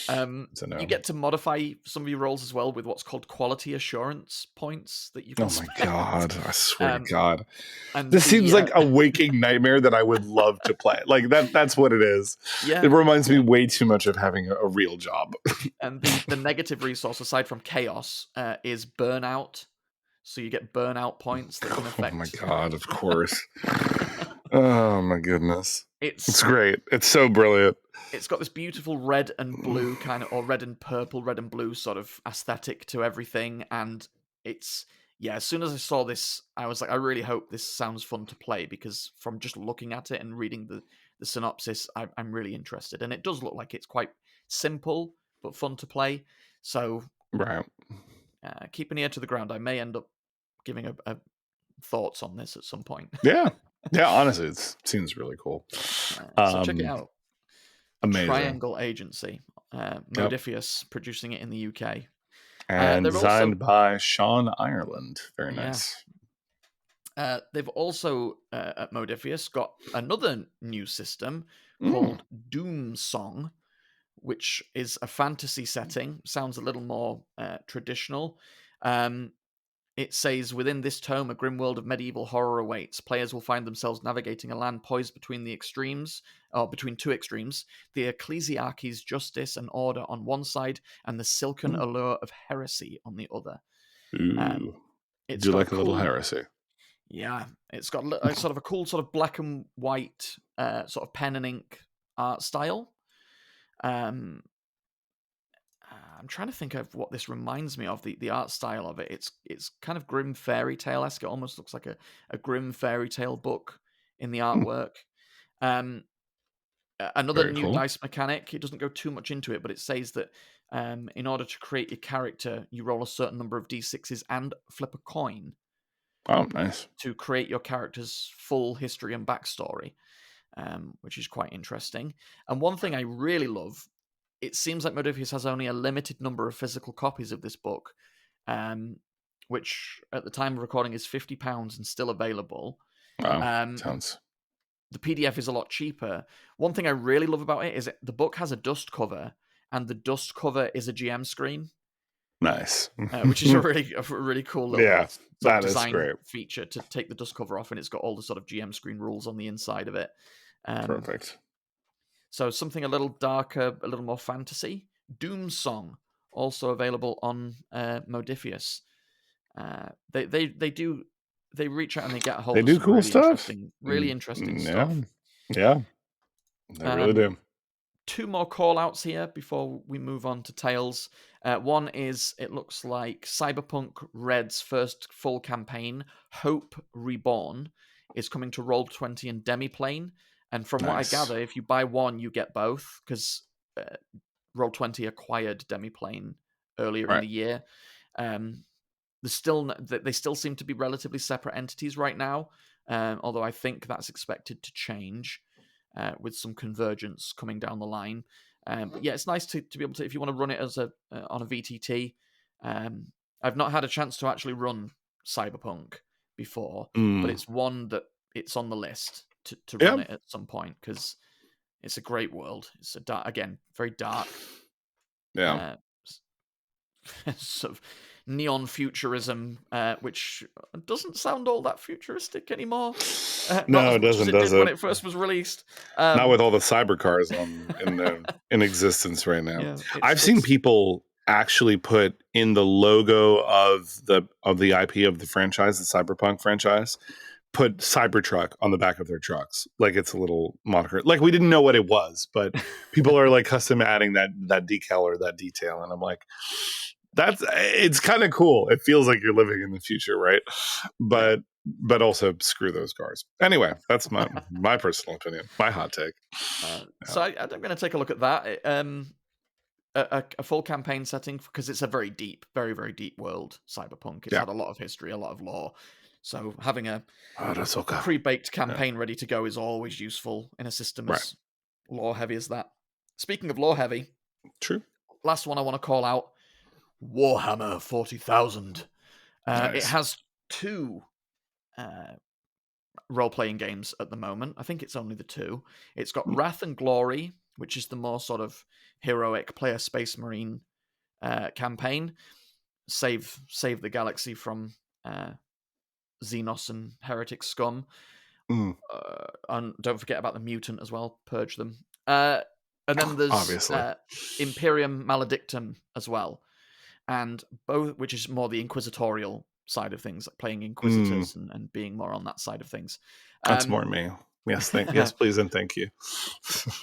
You get to modify some of your rolls as well with what's called quality assurance points that you can spend. God, I swear to God. And this seems like a waking nightmare that I would love to play. Like that's what it is. Yeah. It reminds me way too much of having a real job. And the negative resource, aside from chaos, is burnout. So you get burnout points that can affect. Oh my God, of course. Oh my goodness. It's great. It's so brilliant. It's got this beautiful red and blue kind of, or red and purple, red and blue sort of aesthetic to everything. And as soon as I saw this, I was like, I really hope this sounds fun to play, because from just looking at it and reading the synopsis, I'm really interested. And it does look like it's quite simple, but fun to play. So keep an ear to the ground. I may end up giving a thoughts on this at some point. Yeah, honestly, it seems really cool. So check it out. Amazing. Triangle Agency, Modifius, producing it in the UK, and designed by Sean Ireland. Very nice. They've also at Modifius got another new system called Doom Song, which is a fantasy setting. Sounds a little more traditional. It says, within this tome, a grim world of medieval horror awaits. Players will find themselves navigating a land poised between between two extremes, the ecclesiarchy's justice and order on one side, and the silken allure of heresy on the other. It's do like a little heresy. Yeah, it's got a sort of a cool sort of black and white sort of pen and ink art style. I'm trying to think of what this reminds me of, the art style of it. It's kind of grim fairy tale-esque. It almost looks like a grim fairy tale book in the artwork. Another Very new cool. dice mechanic. It doesn't go too much into it, but it says that in order to create your character, you roll a certain number of d6s and flip a coin Oh, nice. to create your character's full history and backstory, which is quite interesting. And one thing I really love, it seems like Modifius has only a limited number of physical copies of this book, which at the time of recording is £50 and still available. Wow, sounds... The PDF is a lot cheaper. One thing I really love about it is the book has a dust cover, and the dust cover is a GM screen. Nice. Which is a really cool little that design is great. feature to take the dust cover off, and it's got all the sort of GM screen rules on the inside of it. Perfect. So something a little darker, a little more fantasy. Doom Song, also available on Modifius. They reach out and they get a hold They of do some cool really stuff. really interesting stuff. Yeah, they really do. Two more call-outs here before we move on to Tales. One is, it looks like Cyberpunk Red's first full campaign, Hope Reborn, is coming to Roll20 and Demiplane. And from what I gather, if you buy one, you get both, because Roll20 acquired Demiplane earlier in the year. They still seem to be relatively separate entities right now, although I think that's expected to change with some convergence coming down the line. But yeah, it's nice to be able to, if you want to run it as on a VTT. I've not had a chance to actually run Cyberpunk before, but it's one that it's on the list to run it at some point, because it's a great world. It's very dark. Yeah. Sort of neon futurism, which doesn't sound all that futuristic anymore. No, it doesn't, does it? When it first was released. Not with all the cyber cars in existence right now. Yeah, I've seen people actually put in the logo of the IP of the franchise, the Cyberpunk franchise, put Cybertruck on the back of their trucks, like it's a little moniker. Like, we didn't know what it was, but people are like custom adding that decal or that detail, and I'm like, it's kind of cool. It feels like you're living in the future, right? But also screw those cars. Anyway, that's my personal opinion, my hot take. So I'm going to take a look at that. A full campaign setting, because it's a very deep, very, very deep world, Cyberpunk. It's had a lot of history, a lot of lore. So having a pre-baked campaign ready to go is always useful in a system as lore-heavy as that. Speaking of lore-heavy, true. Last one I want to call out, Warhammer 40,000. Nice. It has two role-playing games at the moment. I think it's only the two. It's got Wrath and Glory, which is the more sort of heroic play a Space Marine campaign. Save the galaxy from Xenos and heretic scum. And don't forget about the mutant as well. Purge them. And then there's obviously Imperium Maledictum as well. And both, which is more the inquisitorial side of things, like playing inquisitors and being more on that side of things. That's more me. Yes, yes, please and thank you.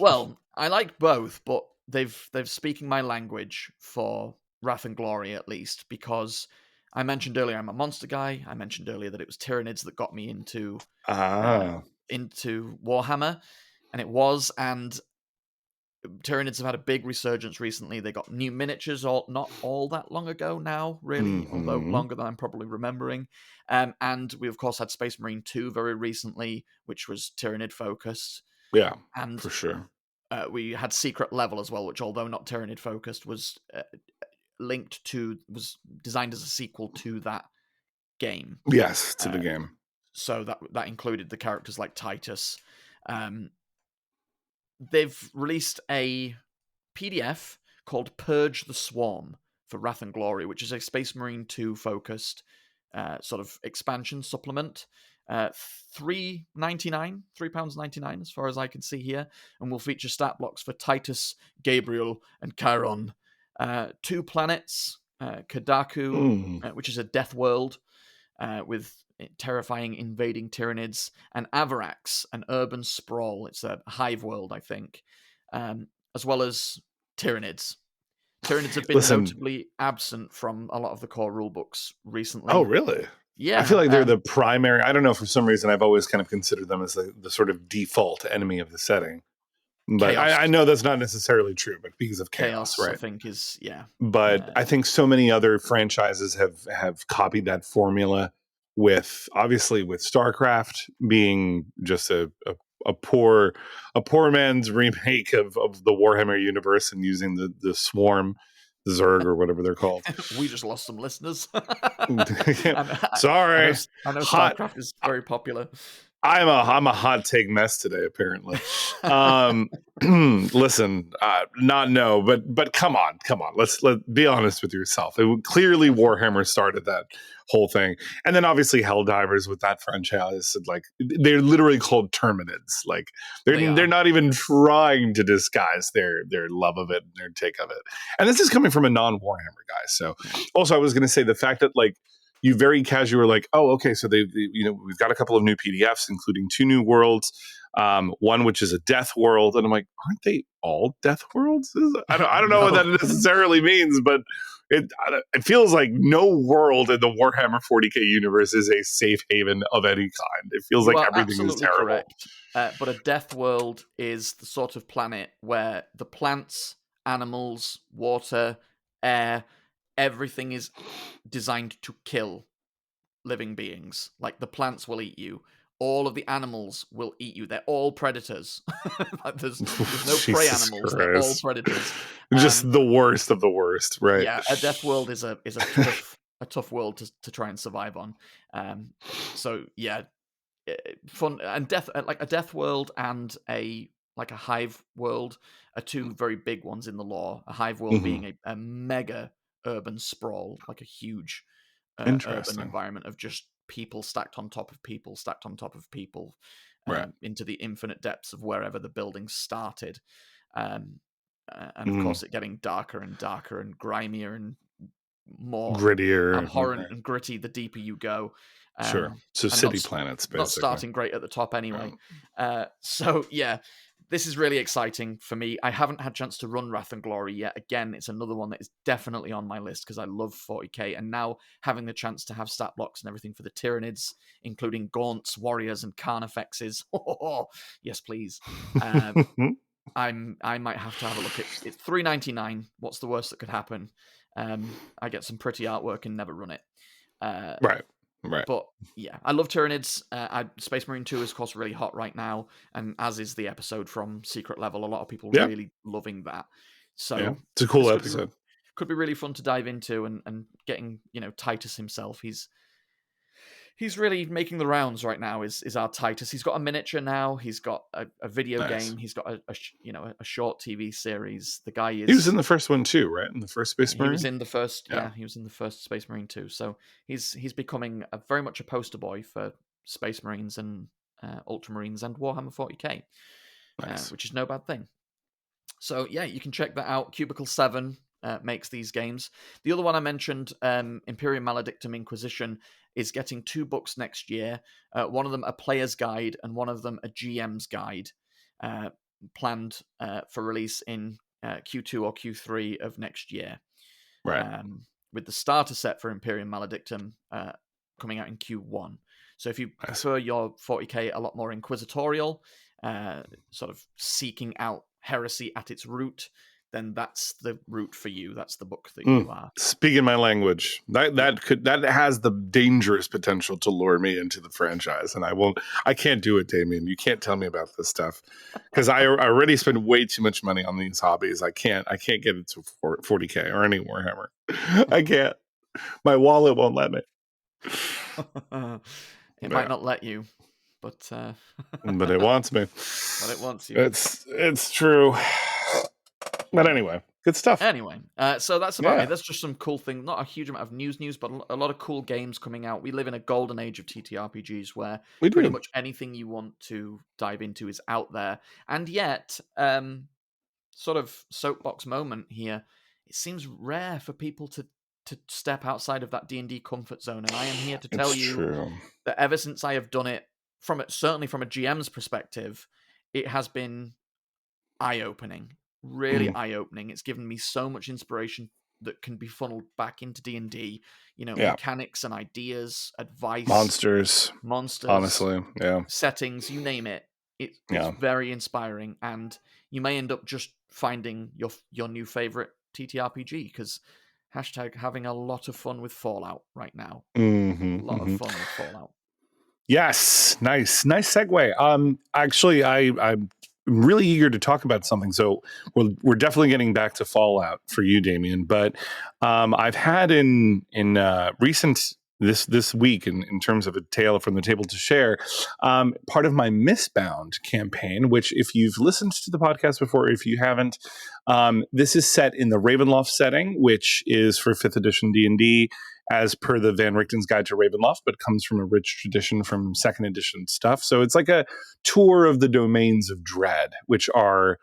Well, I like both, but they've speaking my language for Wrath and Glory, at least, because I mentioned earlier I'm a monster guy. I mentioned earlier that it was Tyranids that got me into Warhammer, and Tyranids have had a big resurgence recently. They got new miniatures not all that long ago now, really, although longer than I'm probably remembering. And we, of course, had Space Marine 2 very recently, which was Tyranid focused. Yeah, and for sure. We had Secret Level as well, which, although not Tyranid focused, was was designed as a sequel to that game. Yes, to the game. So that included the characters like Titus. They've released a PDF called Purge the Swarm for Wrath and Glory, which is a Space Marine 2 focused sort of expansion supplement. £3.99 as far as I can see here, and will feature stat blocks for Titus, Gabriel, and Chiron. 2 planets, Kadaku, which is a death world with terrifying invading Tyranids, and Avarax, an urban sprawl. It's a hive world, I think, as well as Tyranids. Tyranids have been notably absent from a lot of the core rulebooks recently. Oh, really? Yeah, I feel like they're the primary. I don't know, for some reason, I've always kind of considered them as the sort of default enemy of the setting. But I know that's not necessarily true, but because of chaos, right? I think is But I think so many other franchises have copied that formula with StarCraft being just a poor man's remake of the Warhammer universe and using the Swarm Zerg or whatever they're called. We just lost some listeners. Sorry. I know Hot. StarCraft is very popular. I'm a hot take mess today, apparently. Listen, but come on. Let's be honest with yourself. Clearly Warhammer started that whole thing, and then obviously Helldivers with that franchise. Like they're literally called Terminids. Like they're not even trying to disguise their love of it and their take of it. And this is coming from a non-Warhammer guy. So also, I was going to say the fact that like. You very casually were like, oh, okay, so we've got a couple of new PDFs, including 2 new worlds, one which is a death world, and I'm like, aren't they all death worlds? I don't know what that necessarily means, but it feels like no world in the Warhammer 40k universe is a safe haven of any kind. It feels like everything is terrible. Correct. But a death world is the sort of planet where the plants, animals, water, air, everything is designed to kill living beings. Like the plants will eat you. All of the animals will eat you. They're all predators. there's no prey animals. Christ. They're all predators. Just the worst of the worst, right? Yeah, a death world is a tough world to try and survive on. So yeah, fun and death like a death world and a hive world are 2 very big ones in the lore. A hive world being a mega urban sprawl, like a huge urban environment of just people stacked on top of people, into the infinite depths of wherever the building started. And of course, it getting darker and darker and grimier and more grittier, abhorrent and gritty the deeper you go. Sure. So city planets, basically. Not starting great at the top anyway. So yeah. This is really exciting for me. I haven't had a chance to run Wrath and Glory yet. Again, it's another one that is definitely on my list because I love 40k. And now having the chance to have stat blocks and everything for the Tyranids, including Gaunts, Warriors, and Carnifexes. Oh, yes, please. I might have to have a look at it. It's $3.99. What's the worst that could happen? I get some pretty artwork and never run it. Right. But yeah, I love Tyranids. Space Marine 2 is, of course, really hot right now, and as is the episode from Secret Level. A lot of people really loving that. So it's a cool episode. Could be really fun to dive into, and getting Titus himself. He's really making the rounds right now. Is our Titus? He's got a miniature now. He's got a video game. He's got a short TV series. The guy is. He was in the first one too, right? In the first Space Marine. He was in the first. Yeah, he was in the first Space Marine too. So he's becoming very much a poster boy for Space Marines and Ultramarines and Warhammer 40k, which is no bad thing. So yeah, you can check that out. Cubicle 7 makes these games. The other one I mentioned, Imperium Maledictum Inquisition, is getting 2 books next year. One of them a player's guide and one of them a GM's guide, planned for release in Q2 or Q3 of next year. Right. With the starter set for Imperium Maledictum coming out in Q1. So if you prefer your 40k a lot more inquisitorial, sort of seeking out heresy at its root, then that's the route for you. That's the book that you are. Speaking my language, that has the dangerous potential to lure me into the franchise, and I can't do it, Damien. You can't tell me about this stuff because I already spend way too much money on these hobbies. I can't get into 40k or any Warhammer. I can't. My wallet won't let me. It might not let you, but but it wants me. But it wants you. It's true. But anyway, good stuff. Anyway, so that's about it. That's just some cool thing. Not a huge amount of news, but a lot of cool games coming out. We live in a golden age of TTRPGs where pretty much anything you want to dive into is out there. And yet, sort of soapbox moment here, it seems rare for people to step outside of that D&D comfort zone. And I am here to tell you that ever since I have done it, certainly from a GM's perspective, it has been eye-opening. Really eye-opening. It's given me so much inspiration that can be funneled back into D&D. Yeah. Mechanics and ideas, advice, Monsters, honestly, yeah. settings, you name it. It's very inspiring, and you may end up just finding your new favorite TTRPG, because having a lot of fun with Fallout right now. Mm-hmm, A lot of fun with Fallout. Yes, nice segue. Actually, I'm really eager to talk about something. So we're definitely getting back to Fallout for you, Damien. But I've had in recent this week in terms of a tale from the table to share, part of my Mistbound campaign, which if you've listened to the podcast before, if you haven't, this is set in the Ravenloft setting, which is for 5th edition D&D, as per the Van Richten's Guide to Ravenloft, but comes from a rich tradition from 2nd edition stuff. So it's like a tour of the domains of Dread, which are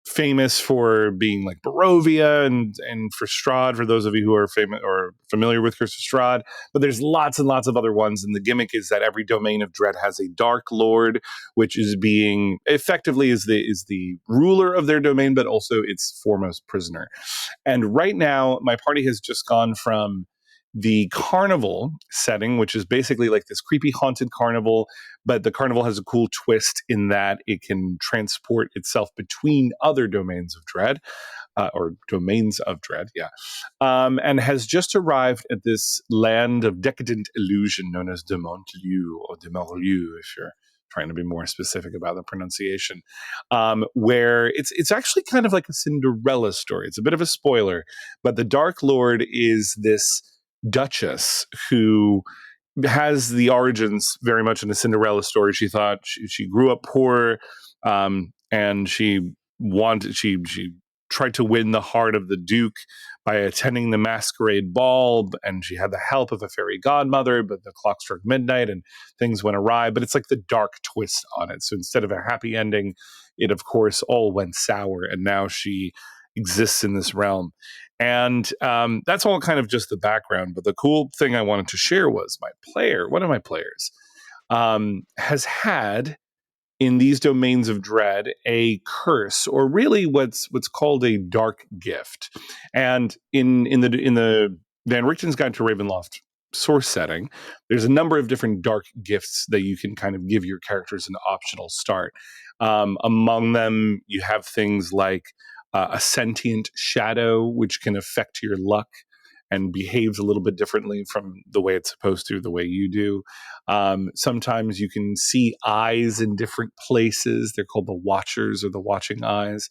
famous for being like Barovia and for Strahd, for those of you who are famous or familiar with Curse of Strahd. But there's lots and lots of other ones, and the gimmick is that every domain of Dread has a Dark Lord, which is being effectively is the ruler of their domain, but also its foremost prisoner. And right now, my party has just gone from the carnival setting, which is basically like this creepy haunted carnival, but the carnival has a cool twist in that it can transport itself between other domains of Dread, or domains of Dread, and has just arrived at this land of decadent illusion known as de Montelieu, or de Morlieu, if you're trying to be more specific about the pronunciation, where it's actually kind of like a Cinderella story. It's a bit of a spoiler, but the Dark Lord is this duchess who has the origins very much in a Cinderella story. She thought she grew up poor, and she tried to win the heart of the Duke by attending the masquerade ball, and she had the help of a fairy godmother, but the clock struck midnight and things went awry. But it's like the dark twist on it. So instead of a happy ending, it of course all went sour, and now she exists in this realm. And that's all kind of just the background. But the cool thing I wanted to share was one of my players, has had in these domains of Dread a curse, or really what's called a dark gift. And in the Van Richten's Guide to Ravenloft source setting, there's a number of different dark gifts that you can kind of give your characters an optional start. Among them, you have things like a sentient shadow, which can affect your luck and behaves a little bit differently from the way it's supposed to, the way you do. Sometimes you can see eyes in different places. They're called the Watchers, or the Watching Eyes,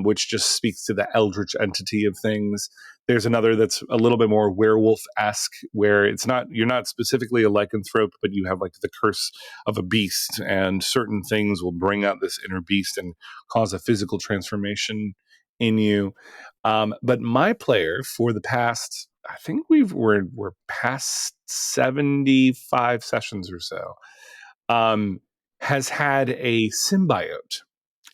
which just speaks to the eldritch entity of things. There's another that's a little bit more werewolf-esque, where you're not specifically a lycanthrope, but you have like the curse of a beast, and certain things will bring out this inner beast and cause a physical transformation in you. But my player, for the past, I think we're past 75 sessions or so, has had a symbiote,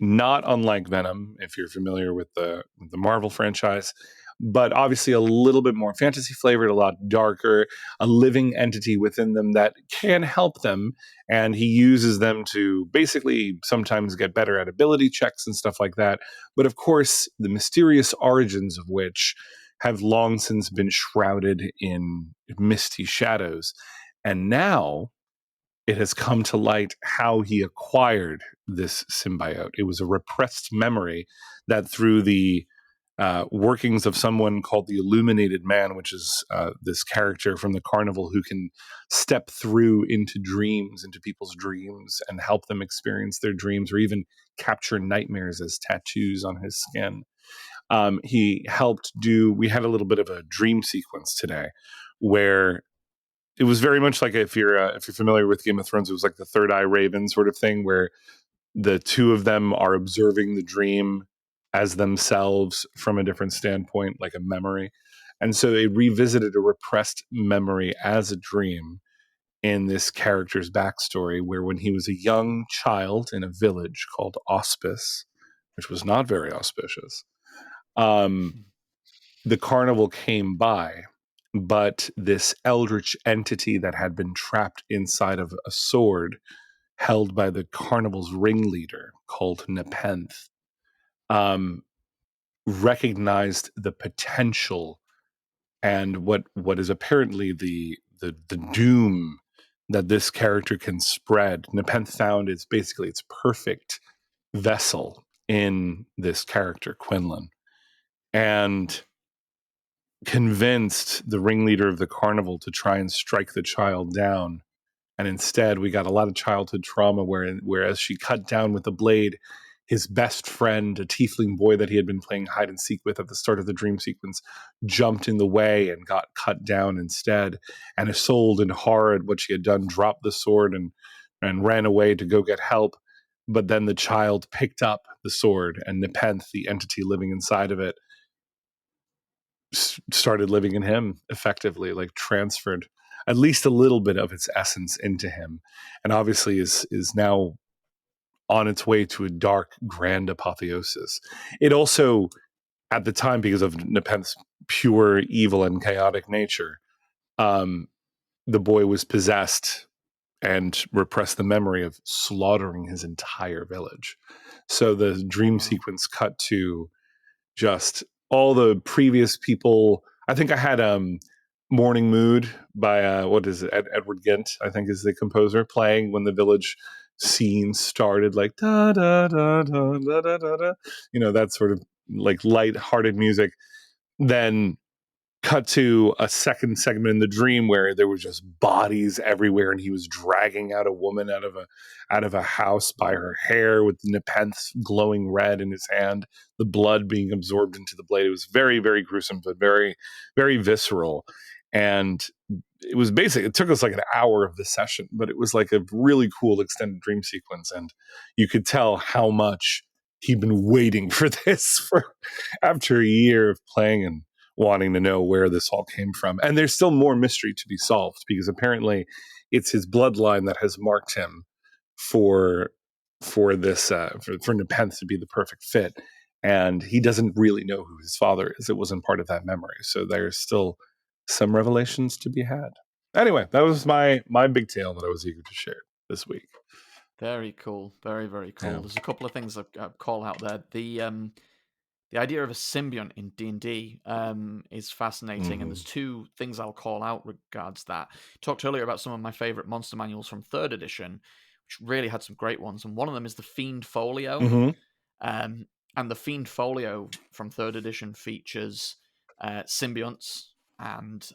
not unlike Venom, if you're familiar with the Marvel franchise, but obviously a little bit more fantasy flavored, a lot darker, a living entity within them that can help them. And he uses them to basically sometimes get better at ability checks and stuff like that. But of course, the mysterious origins of which have long since been shrouded in misty shadows. And now it has come to light how he acquired this symbiote. It was a repressed memory that, through the workings of someone called the Illuminated Man, which is this character from the carnival who can step through into people's dreams, and help them experience their dreams, or even capture nightmares as tattoos on his skin. He helped we had a little bit of a dream sequence today where it was very much like, if you're familiar with Game of Thrones, it was like the Third Eye Raven sort of thing, where the two of them are observing the dream as themselves from a different standpoint, like a memory. And so they revisited a repressed memory as a dream in this character's backstory, where when he was a young child in a village called Auspice, which was not very auspicious, the carnival came by, but this eldritch entity that had been trapped inside of a sword held by the carnival's ringleader called Nepenthe, recognized the potential and what is apparently the doom that this character can spread. Nepenthe found its perfect vessel in this character, Quinlan, and convinced the ringleader of the carnival to try and strike the child down. And instead, we got a lot of childhood trauma whereas she cut down with the blade his best friend, a tiefling boy that he had been playing hide and seek with at the start of the dream sequence, jumped in the way and got cut down instead. And Isolde, in horror at what she had done, dropped the sword and ran away to go get help. But then the child picked up the sword, and Nepenthe, the entity living inside of it, started living in him effectively, like transferred at least a little bit of its essence into him, and obviously is now on its way to a dark, grand apotheosis. It also, at the time, because of Nepenthe's pure evil and chaotic nature, the boy was possessed and repressed the memory of slaughtering his entire village. So the dream sequence cut to just all the previous people. I think I had Morning Mood by what is it, Edward Gent, I think is the composer, playing when the village scene started, like da da da da da da da da, that sort of like light-hearted music. Then cut to a second segment in the dream where there were just bodies everywhere, and he was dragging out a woman out of a house by her hair, with Nepenthe glowing red in his hand, the blood being absorbed into the blade. It was very, very gruesome, but very, very visceral. And it took us like an hour of the session, but it was like a really cool extended dream sequence, and you could tell how much he'd been waiting for this for after a year of playing and wanting to know where this all came from. And there's still more mystery to be solved, because apparently it's his bloodline that has marked him for this for Nepenthe to be the perfect fit, and he doesn't really know who his father is. It wasn't part of that memory, so there's still some revelations to be had. Anyway, that was my big tale that I was eager to share this week. Very cool. Very, very cool. Yeah. There's a couple of things I'd call out there. The idea of a symbiont in D&D is fascinating, and there's two things I'll call out regards that. Talked earlier about some of my favorite monster manuals from 3rd edition, which really had some great ones, and one of them is the Fiend Folio. And the Fiend Folio from 3rd edition features symbionts and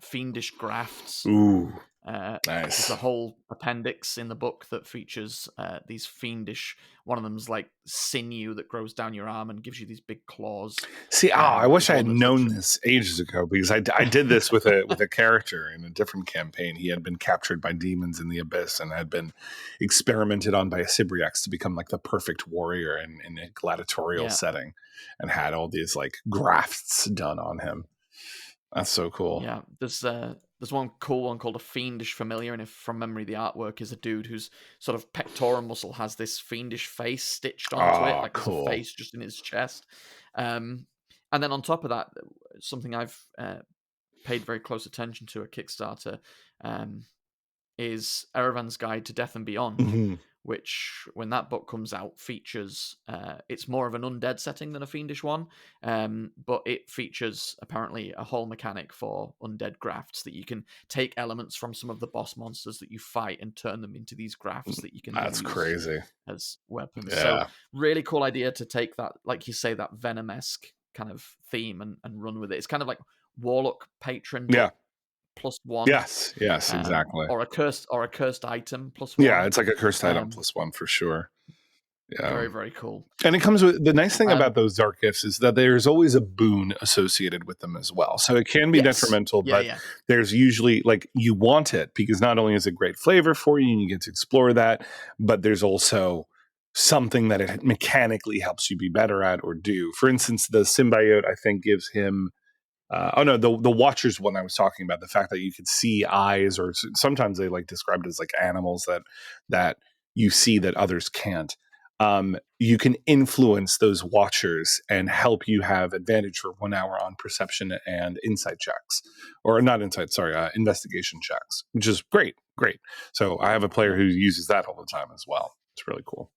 fiendish grafts. Ooh. Nice. There's a whole appendix in the book that features these fiendish. One of them's like sinew that grows down your arm and gives you these big claws. See, I wish I had known this ages ago, because I did this with a character in a different campaign. He had been captured by demons in the abyss and had been experimented on by a Sybriax to become like the perfect warrior in a gladiatorial setting, and had all these like grafts done on him. That's so cool. Yeah, there's one cool one called a Fiendish Familiar, and if from memory the artwork is a dude whose sort of pectoral muscle has this fiendish face stitched onto it, like cool. There's a face just in his chest. And then on top of that, something I've paid very close attention to at Kickstarter is Erevan's Guide to Death and Beyond, which, when that book comes out, features, it's more of an undead setting than a fiendish one, but it features apparently a whole mechanic for undead grafts, that you can take elements from some of the boss monsters that you fight and turn them into these grafts that you can That's use crazy as weapons. Yeah. So really cool idea to take that, like you say, that Venom-esque kind of theme and run with it. It's kind of like Warlock Patron, +1. Yes, exactly. Or a cursed item +1. Yeah, it's like a cursed item +1 for sure. Yeah. Very, very cool. And it comes with the nice thing about those dark gifts is that there's always a boon associated with them as well. So it can be detrimental, but there's usually, like, you want it because not only is it great flavor for you and you get to explore that, but there's also something that it mechanically helps you be better at or do. For instance, the symbiote, I think, gives him the Watchers one I was talking about, the fact that you could see eyes, or sometimes they like described as like animals that you see that others can't. You can influence those Watchers and help you have advantage for 1 hour on perception and insight checks, or not insight, sorry, investigation checks, which is great. So I have a player who uses that all the time as well. It's really cool.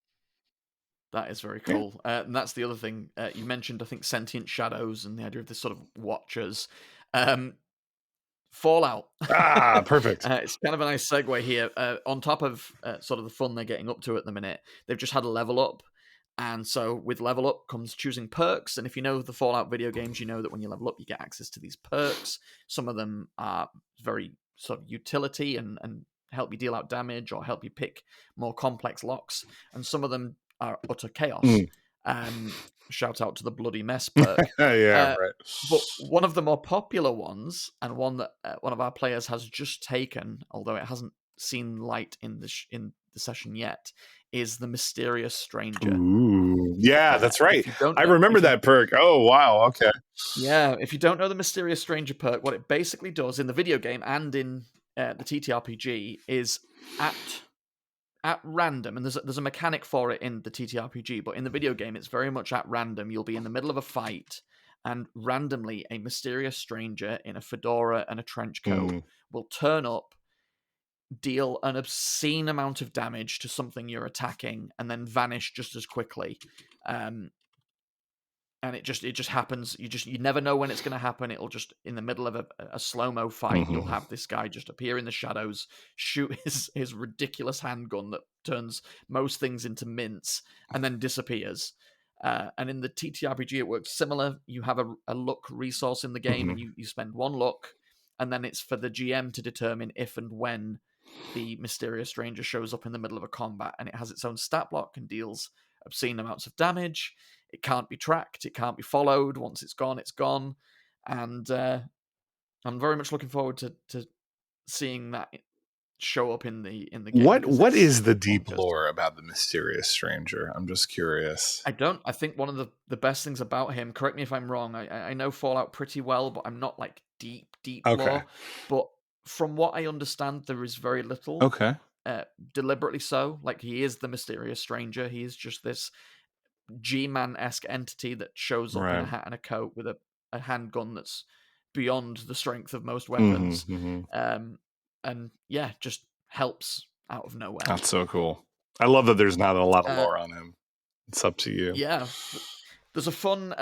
That is very cool. And that's the other thing. You mentioned, I think, sentient shadows and the idea of this sort of Watchers. Fallout. Perfect. It's kind of a nice segue here. On top of sort of the fun they're getting up to at the minute, they've just had a level up. And so with level up comes choosing perks. And if you know the Fallout video games, you know that when you level up, you get access to these perks. Some of them are very sort of utility and help you deal out damage or help you pick more complex locks. And some of them are utter chaos. Shout out to the Bloody Mess perk. Right. But one of the more popular ones, and one that one of our players has just taken, although it hasn't seen light in the session yet, is the Mysterious Stranger. Ooh, yeah, that's right. I remember that perk. Oh, wow. Okay. Yeah, if you don't know the Mysterious Stranger perk, what it basically does in the video game and in the TTRPG is at random, and there's a mechanic for it in the TTRPG, but in the video game, it's very much at random. You'll be in the middle of a fight, and randomly, a mysterious stranger in a fedora and a trench coat will turn up, deal an obscene amount of damage to something you're attacking, and then vanish just as quickly. And it just happens. You never know when it's going to happen. It'll just, in the middle of a slow-mo fight, you'll have this guy just appear in the shadows, shoot his ridiculous handgun that turns most things into mince, and then disappears. And in the TTRPG, it works similar. You have a luck resource in the game, and you spend one luck, and then it's for the GM to determine if and when the mysterious stranger shows up in the middle of a combat, and it has its own stat block and deals obscene amounts of damage. It can't be tracked. It can't be followed. Once it's gone, it's gone. And I'm very much looking forward to seeing that show up in the game. What is the deep lore about the Mysterious Stranger? I'm just curious. I think one of the best things about him, correct me if I'm wrong, I know Fallout pretty well, but I'm not like deep lore. But from what I understand, there is very little. Okay. Deliberately so. Like, he is the Mysterious Stranger. He is just this G-Man-esque entity that shows up in a hat and a coat with a handgun that's beyond the strength of most weapons. And yeah, just helps out of nowhere. That's so cool. I love that there's not a lot of lore on him. It's up to you. Yeah. There's a fun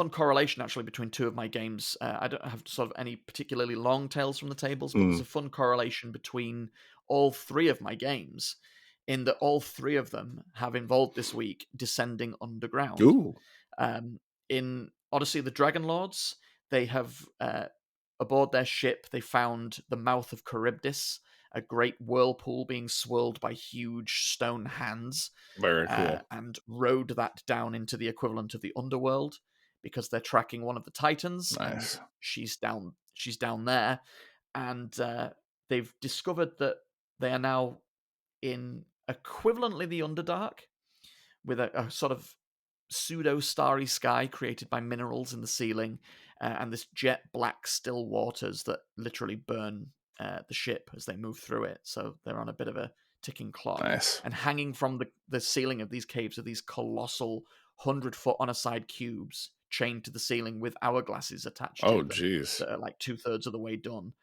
correlation actually between two of my games. I don't have sort of any particularly long tales from the tables, but there's a fun correlation between all three of my games, in that all three of them have involved this week descending underground. Ooh. In Odyssey of the Dragonlords, they have aboard their ship, they found the mouth of Charybdis, a great whirlpool being swirled by huge stone hands. Very cool. And rode that down into the equivalent of the underworld, because they're tracking one of the Titans. Nice. And she's down there, and they've discovered that they are now in equivalently the Underdark, with a sort of pseudo starry sky created by minerals in the ceiling, and this jet black still waters that literally burn the ship as they move through it. So they're on a bit of a ticking clock. Nice. And hanging from the ceiling of these caves are these colossal 100-foot on a side cubes chained to the ceiling with hourglasses attached to them. Jeez. That are like 2/3 of the way done,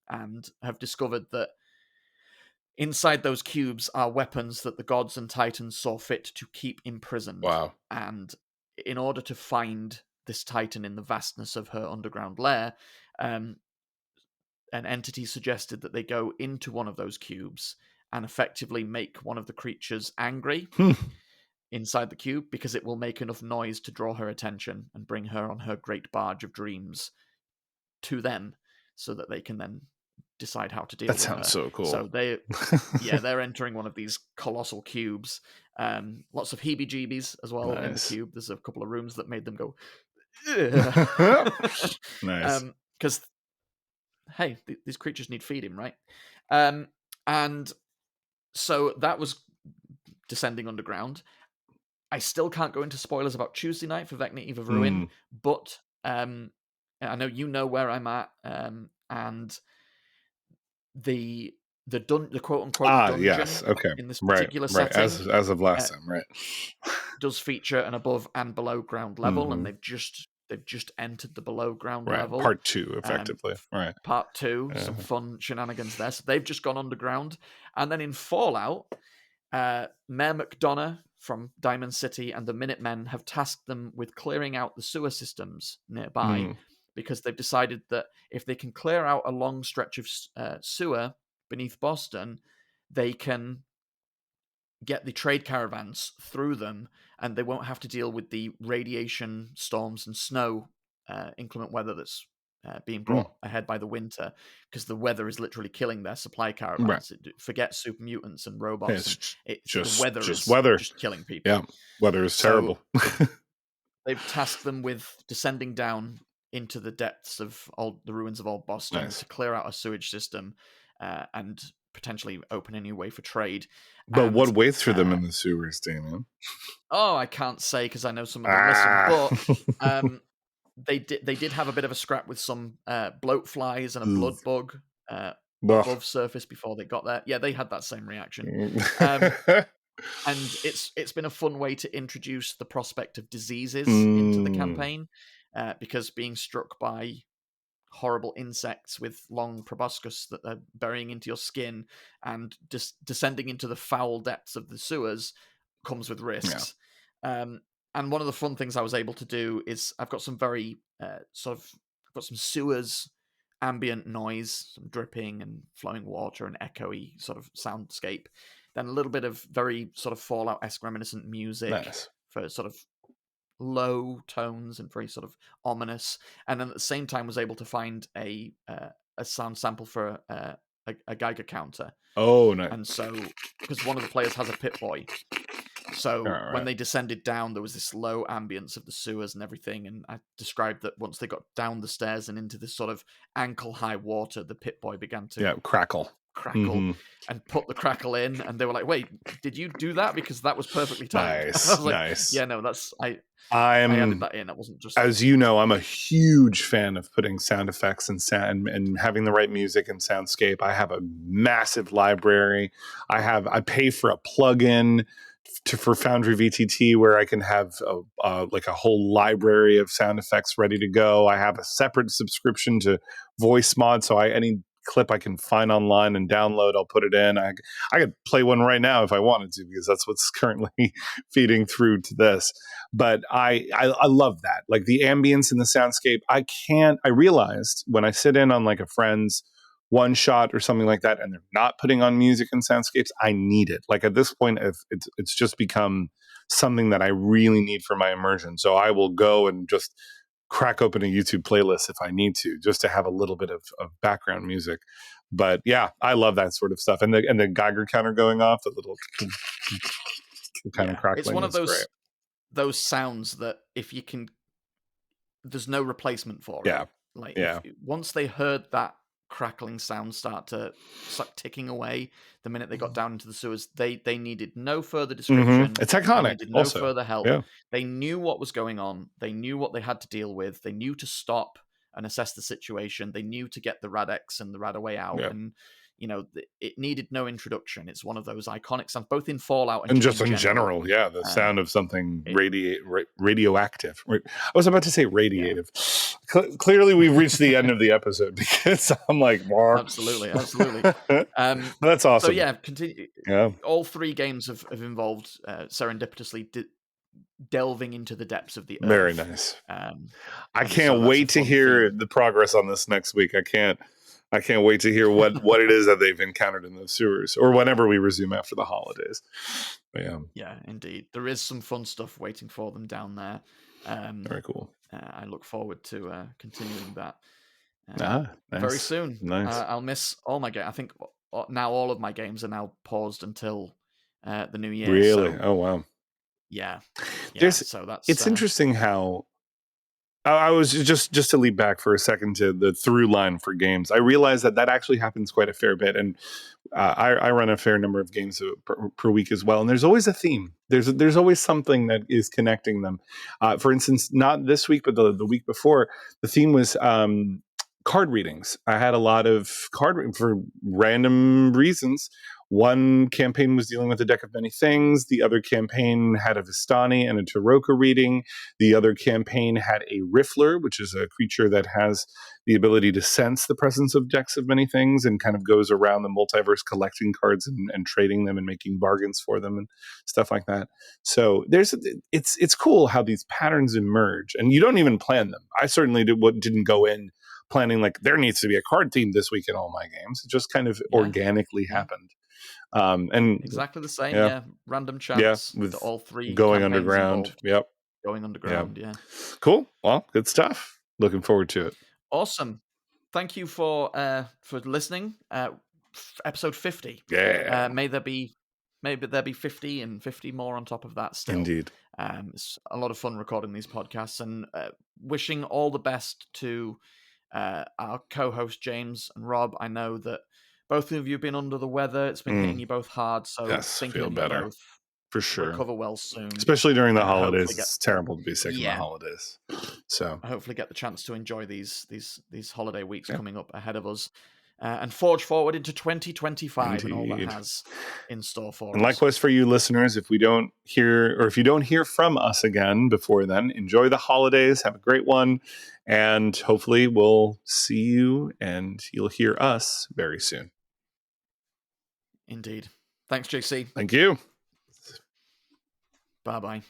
and have discovered that inside those cubes are weapons that the gods and titans saw fit to keep imprisoned. Wow. And in order to find this titan in the vastness of her underground lair, an entity suggested that they go into one of those cubes and effectively make one of the creatures angry inside the cube, because it will make enough noise to draw her attention and bring her on her great barge of dreams to them, so that they can then decide how to deal with her. That sounds so cool. So they're entering one of these colossal cubes. Lots of heebie-jeebies as well in the cube. There's a couple of rooms that made them go nice. Because hey, these creatures need feeding, right? And so that was descending underground. I still can't go into spoilers about Tuesday night for Vecna Eve of Ruin, but I know you know where I'm at, and the quote unquote dungeon, yes, okay, in this particular setting, as of last time, right, does feature an above and below ground level, and they've just entered the below ground level, part 2, effectively, right? Part 2, some fun shenanigans there. So they've just gone underground, and then in Fallout, Mayor McDonough from Diamond City and the Minutemen have tasked them with clearing out the sewer systems nearby, because they've decided that if they can clear out a long stretch of sewer beneath Boston, they can get the trade caravans through them, and they won't have to deal with the radiation storms and snow, inclement weather that's being brought ahead by the winter, because the weather is literally killing their supply caravans. Forget super mutants and robots. The weather is just killing people. Yeah, weather is terrible. They've tasked them with descending down into the depths of the ruins of old Boston to clear out a sewage system and potentially open a new way for trade. But what waits for them in the sewers, Damien? Oh, I can't say because I know some of them listen. But they did have a bit of a scrap with some bloat flies and a blood bug above surface before they got there. Yeah, they had that same reaction. And it's been a fun way to introduce the prospect of diseases into the campaign, because being struck by horrible insects with long proboscis that they're burying into your skin and just descending into the foul depths of the sewers comes with risks. And one of the fun things I was able to do is I've got some very I've got some sewers ambient noise, some dripping and flowing water and echoey sort of soundscape. Then a little bit of very sort of Fallout-esque reminiscent music for sort of low tones and very sort of ominous. And then at the same time was able to find a sound sample for a Geiger counter. Oh, nice. And so, because one of the players has a Pip-Boy. So when they descended down, there was this low ambience of the sewers and everything. And I described that once they got down the stairs and into this sort of ankle-high water, the Pip-Boy began to crackle and put the crackle in. And they were like, wait, did you do that? Because that was perfectly timed. Nice, I was like, nice. Yeah, no, I added that in. That wasn't just... As you know, I'm a huge fan of putting sound effects and having the right music and soundscape. I have a massive library. I pay for a plugin for Foundry VTT where I can have like a whole library of sound effects ready to go. I have a separate subscription to Voice Mod, so any clip I can find online and download, I'll put it in. I could play one right now if I wanted to, because that's what's currently feeding through to this. But I love that, like the ambience and the soundscape. I realized when I sit in on like a friend's one shot or something like that, and they're not putting on music and soundscapes, I need it. Like at this point, it's just become something that I really need for my immersion. So I will go and just crack open a YouTube playlist if I need to, just to have a little bit of background music. But yeah, I love that sort of stuff. And the Geiger counter going off, the little kind of crackling. It's one of those sounds that if you can, there's no replacement for it. Like once they heard that crackling sound start ticking away the minute they got down into the sewers, they needed no further description. It's iconic. They needed no further help. They knew what was going on. They knew what they had to deal with. They knew to stop and assess the situation. They knew to get the Rad-X and the Rad-Away out. And it needed no introduction. It's one of those iconic sounds, both in Fallout and just in general. Yeah, the sound of something radioactive. I was about to say radiative. Clearly, we've reached the end of the episode because I'm like, absolutely. That's awesome. So continue. Yeah, all three games have involved serendipitously delving into the depths of the earth. Very nice. I can't wait to hear the progress on this next week. I can't wait to hear what it is that they've encountered in those sewers, or whenever we resume after the holidays. Yeah, indeed. There is some fun stuff waiting for them down there. Very cool. I look forward to continuing that nice. very soon. Nice. I'll miss all my games. I think now all of my games are now paused until the new year. Really? So, oh, wow. Yeah. So it's interesting how I was just to leap back for a second to the through line for games. I realized that actually happens quite a fair bit, and I run a fair number of games per week as well. And there's always a theme. There's always something that is connecting them. For instance, not this week, but the week before, the theme was card readings. I had a lot of card reading for random reasons. One campaign was dealing with a deck of many things. The other campaign had a Vistani and a Taroka reading. The other campaign had a Riffler, which is a creature that has the ability to sense the presence of decks of many things and kind of goes around the multiverse collecting cards and trading them and making bargains for them and stuff like that. So it's cool how these patterns emerge, and you don't even plan them. I certainly didn't go in planning like there needs to be a card theme this week in all my games. It just kind of organically happened. And exactly the same. Yeah, random chance with all three going campaigns underground. Involved. Going underground. Yeah. Cool. Well, good stuff. Looking forward to it. Awesome. Thank you for listening. Episode 50. Yeah. Maybe there be 50 and 50 more on top of that still. Indeed. It's a lot of fun recording these podcasts, and wishing all the best to our co-host James and Rob. I know that both of you have been under the weather. It's been hitting you both hard, so thinking feel better. Both for sure. Recover well soon. Especially during the holidays. It's terrible to be sick in the holidays. So hopefully get the chance to enjoy these holiday weeks coming up ahead of us. And forge forward into 2025 and all that has in store for us. And likewise for you listeners, if you don't hear from us again before then, enjoy the holidays, have a great one, and hopefully we'll see you and you'll hear us very soon. Indeed. Thanks, JC. Thank you. Bye-bye.